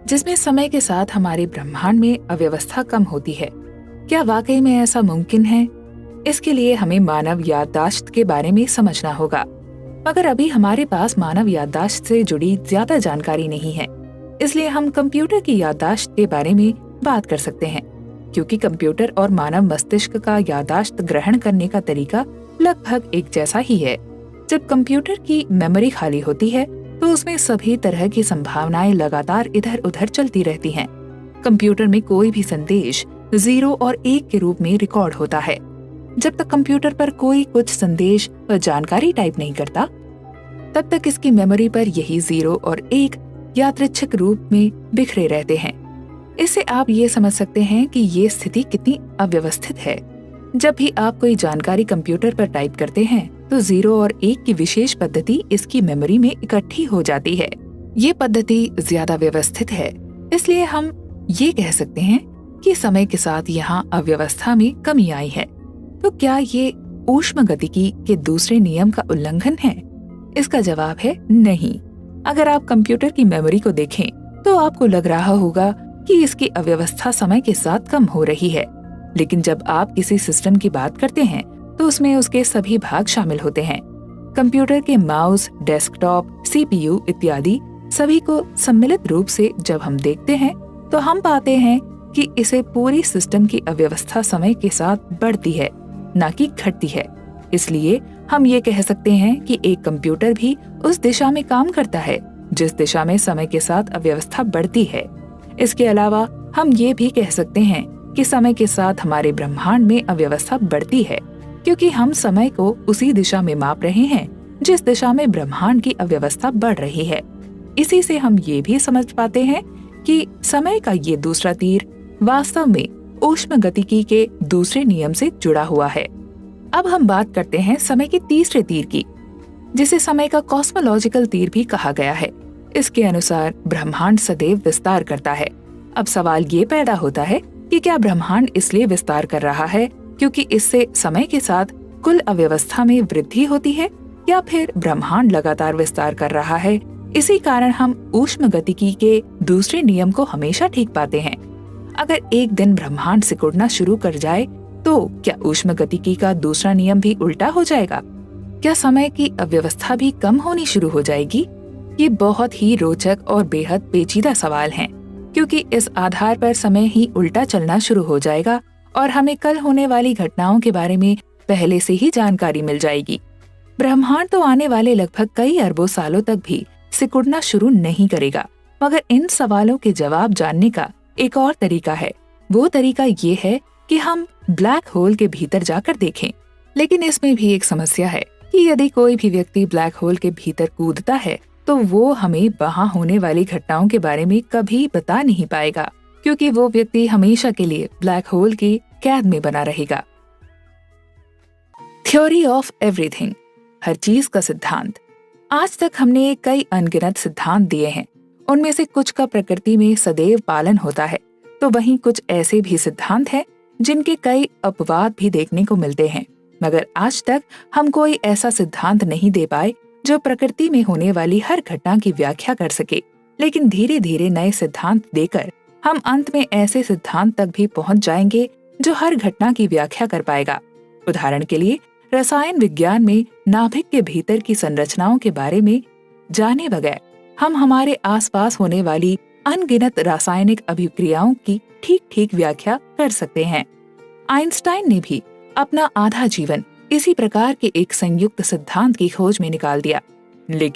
जिसमें समय के साथ हमारे ब्रह्मांड में अव्यवस्था कम होती है। क्या वाकई में ऐसा मुमकिन है? इसके लिए हमें मानव याददाश्त के बारे में समझना होगा, मगर अभी हमारे पास मानव याददाश्त से जुड़ी ज्यादा जानकारी नहीं है। इसलिए हम कंप्यूटर की याददाश्त के बारे में बात कर सकते हैं, क्योंकि कंप्यूटर और मानव मस्तिष्क का याददाश्त ग्रहण करने का तरीका लगभग एक जैसा ही है। जब कंप्यूटर की मेमोरी खाली होती है तो उसमें सभी तरह की संभावनाएं लगातार इधर उधर चलती रहती हैं। कंप्यूटर में कोई भी संदेश 0 और 1 के रूप में रिकॉर्ड होता है। जब तक कंप्यूटर पर कोई कुछ संदेश व जानकारी टाइप नहीं करता, तब तक इसकी मेमोरी पर यही 0 और 1 यादृच्छिक रूप में बिखरे रहते हैं। इससे आप ये समझ सकते हैं कि ये स्थिति कितनी अव्यवस्थित है। जब भी आप कोई जानकारी कंप्यूटर पर टाइप करते हैं तो 0 और 1 की विशेष पद्धति इसकी मेमोरी में इकट्ठी हो जाती है। ये पद्धति ज्यादा व्यवस्थित है, इसलिए हम ये कह सकते हैं कि समय के साथ यहाँ अव्यवस्था में कमी आई है। तो क्या ये ऊष्मगतिकी के दूसरे नियम का उल्लंघन है? इसका जवाब है नहीं। अगर आप कंप्यूटर की मेमोरी को देखें तो आपको लग रहा होगा कि इसकी अव्यवस्था समय के साथ कम हो रही है, लेकिन जब आप किसी सिस्टम की बात करते हैं तो उसमें उसके सभी भाग शामिल होते हैं। कंप्यूटर के माउस, डेस्कटॉप, सीपीयू इत्यादि सभी को सम्मिलित रूप से जब हम देखते हैं तो हम पाते हैं कि इसे पूरी सिस्टम की अव्यवस्था समय के साथ बढ़ती है, न कि घटती है। इसलिए हम ये कह सकते हैं कि एक कंप्यूटर भी उस दिशा में काम करता है जिस दिशा में समय के साथ अव्यवस्था बढ़ती है। इसके अलावा हम ये भी कह सकते हैं कि समय के साथ हमारे ब्रह्मांड में अव्यवस्था बढ़ती है, क्योंकि हम समय को उसी दिशा में माप रहे हैं जिस दिशा में ब्रह्मांड की अव्यवस्था बढ़ रही है। इसी से हम ये भी समझ पाते हैं कि समय का ये दूसरा तीर वास्तव में ऊष्मगतिकी के दूसरे नियम से जुड़ा हुआ है। अब हम बात करते हैं समय के तीसरे तीर की, जिसे समय का कॉस्मोलॉजिकल तीर भी कहा गया है। इसके अनुसार ब्रह्मांड सदैव विस्तार करता है। अब सवाल ये पैदा होता है कि क्या ब्रह्मांड इसलिए विस्तार कर रहा है क्योंकि इससे समय के साथ कुल अव्यवस्था में वृद्धि होती है, या फिर ब्रह्मांड लगातार विस्तार कर रहा है, इसी कारण हम ऊष्मगतिकी के दूसरे नियम को हमेशा ठीक पाते हैं। अगर एक दिन ब्रह्मांड सिकुड़ना शुरू कर जाए तो क्या ऊष्मगतिकी का दूसरा नियम भी उल्टा हो जाएगा? क्या समय की अव्यवस्था भी कम होनी शुरू हो जाएगी? ये बहुत ही रोचक और बेहद पेचीदा सवाल हैं, क्योंकि इस आधार पर समय ही उल्टा चलना शुरू हो जाएगा और हमें कल होने वाली घटनाओं के बारे में पहले से ही जानकारी मिल जाएगी। ब्रह्मांड तो आने वाले लगभग कई अरबों सालों तक भी सिकुड़ना शुरू नहीं करेगा, मगर इन सवालों के जवाब जानने का एक और तरीका है। वो तरीका ये है कि हम ब्लैक होल के भीतर जाकर देखें। लेकिन इसमें भी एक समस्या है कि यदि कोई भी व्यक्ति ब्लैक होल के भीतर कूदता है तो वो हमें वहां होने वाली घटनाओं के बारे में कभी बता नहीं पाएगा, क्योंकि वो व्यक्ति हमेशा के लिए ब्लैक होल की कैद में बना रहेगा। थ्योरी ऑफ एवरीथिंग, हर चीज का सिद्धांत। आज तक हमने कई अनगिनत सिद्धांत दिए हैं। उनमें से कुछ का प्रकृति में सदैव पालन होता है, तो वहीं कुछ ऐसे भी सिद्धांत हैं जिनके कई अपवाद भी देखने को मिलते हैं। मगर आज तक हम कोई ऐसा सिद्धांत नहीं दे पाए जो प्रकृति में होने वाली हर घटना की व्याख्या कर सके। लेकिन धीरे धीरे नए सिद्धांत देकर हम अंत में ऐसे सिद्धांत तक भी पहुंच जाएंगे जो हर घटना की व्याख्या कर पाएगा। उदाहरण के लिए रसायन विज्ञान में नाभिक के भीतर की संरचनाओं के बारे में जाने बगैर हम हमारे आसपास होने वाली अनगिनत रासायनिक अभिक्रियाओं की ठीक ठीक व्याख्या कर सकते हैं। आइंस्टाइन ने भी अपना आधा जीवन इसी प्रकार के एक संयुक्त सिद्धांत की खोज में निकाल दिया। लेकिन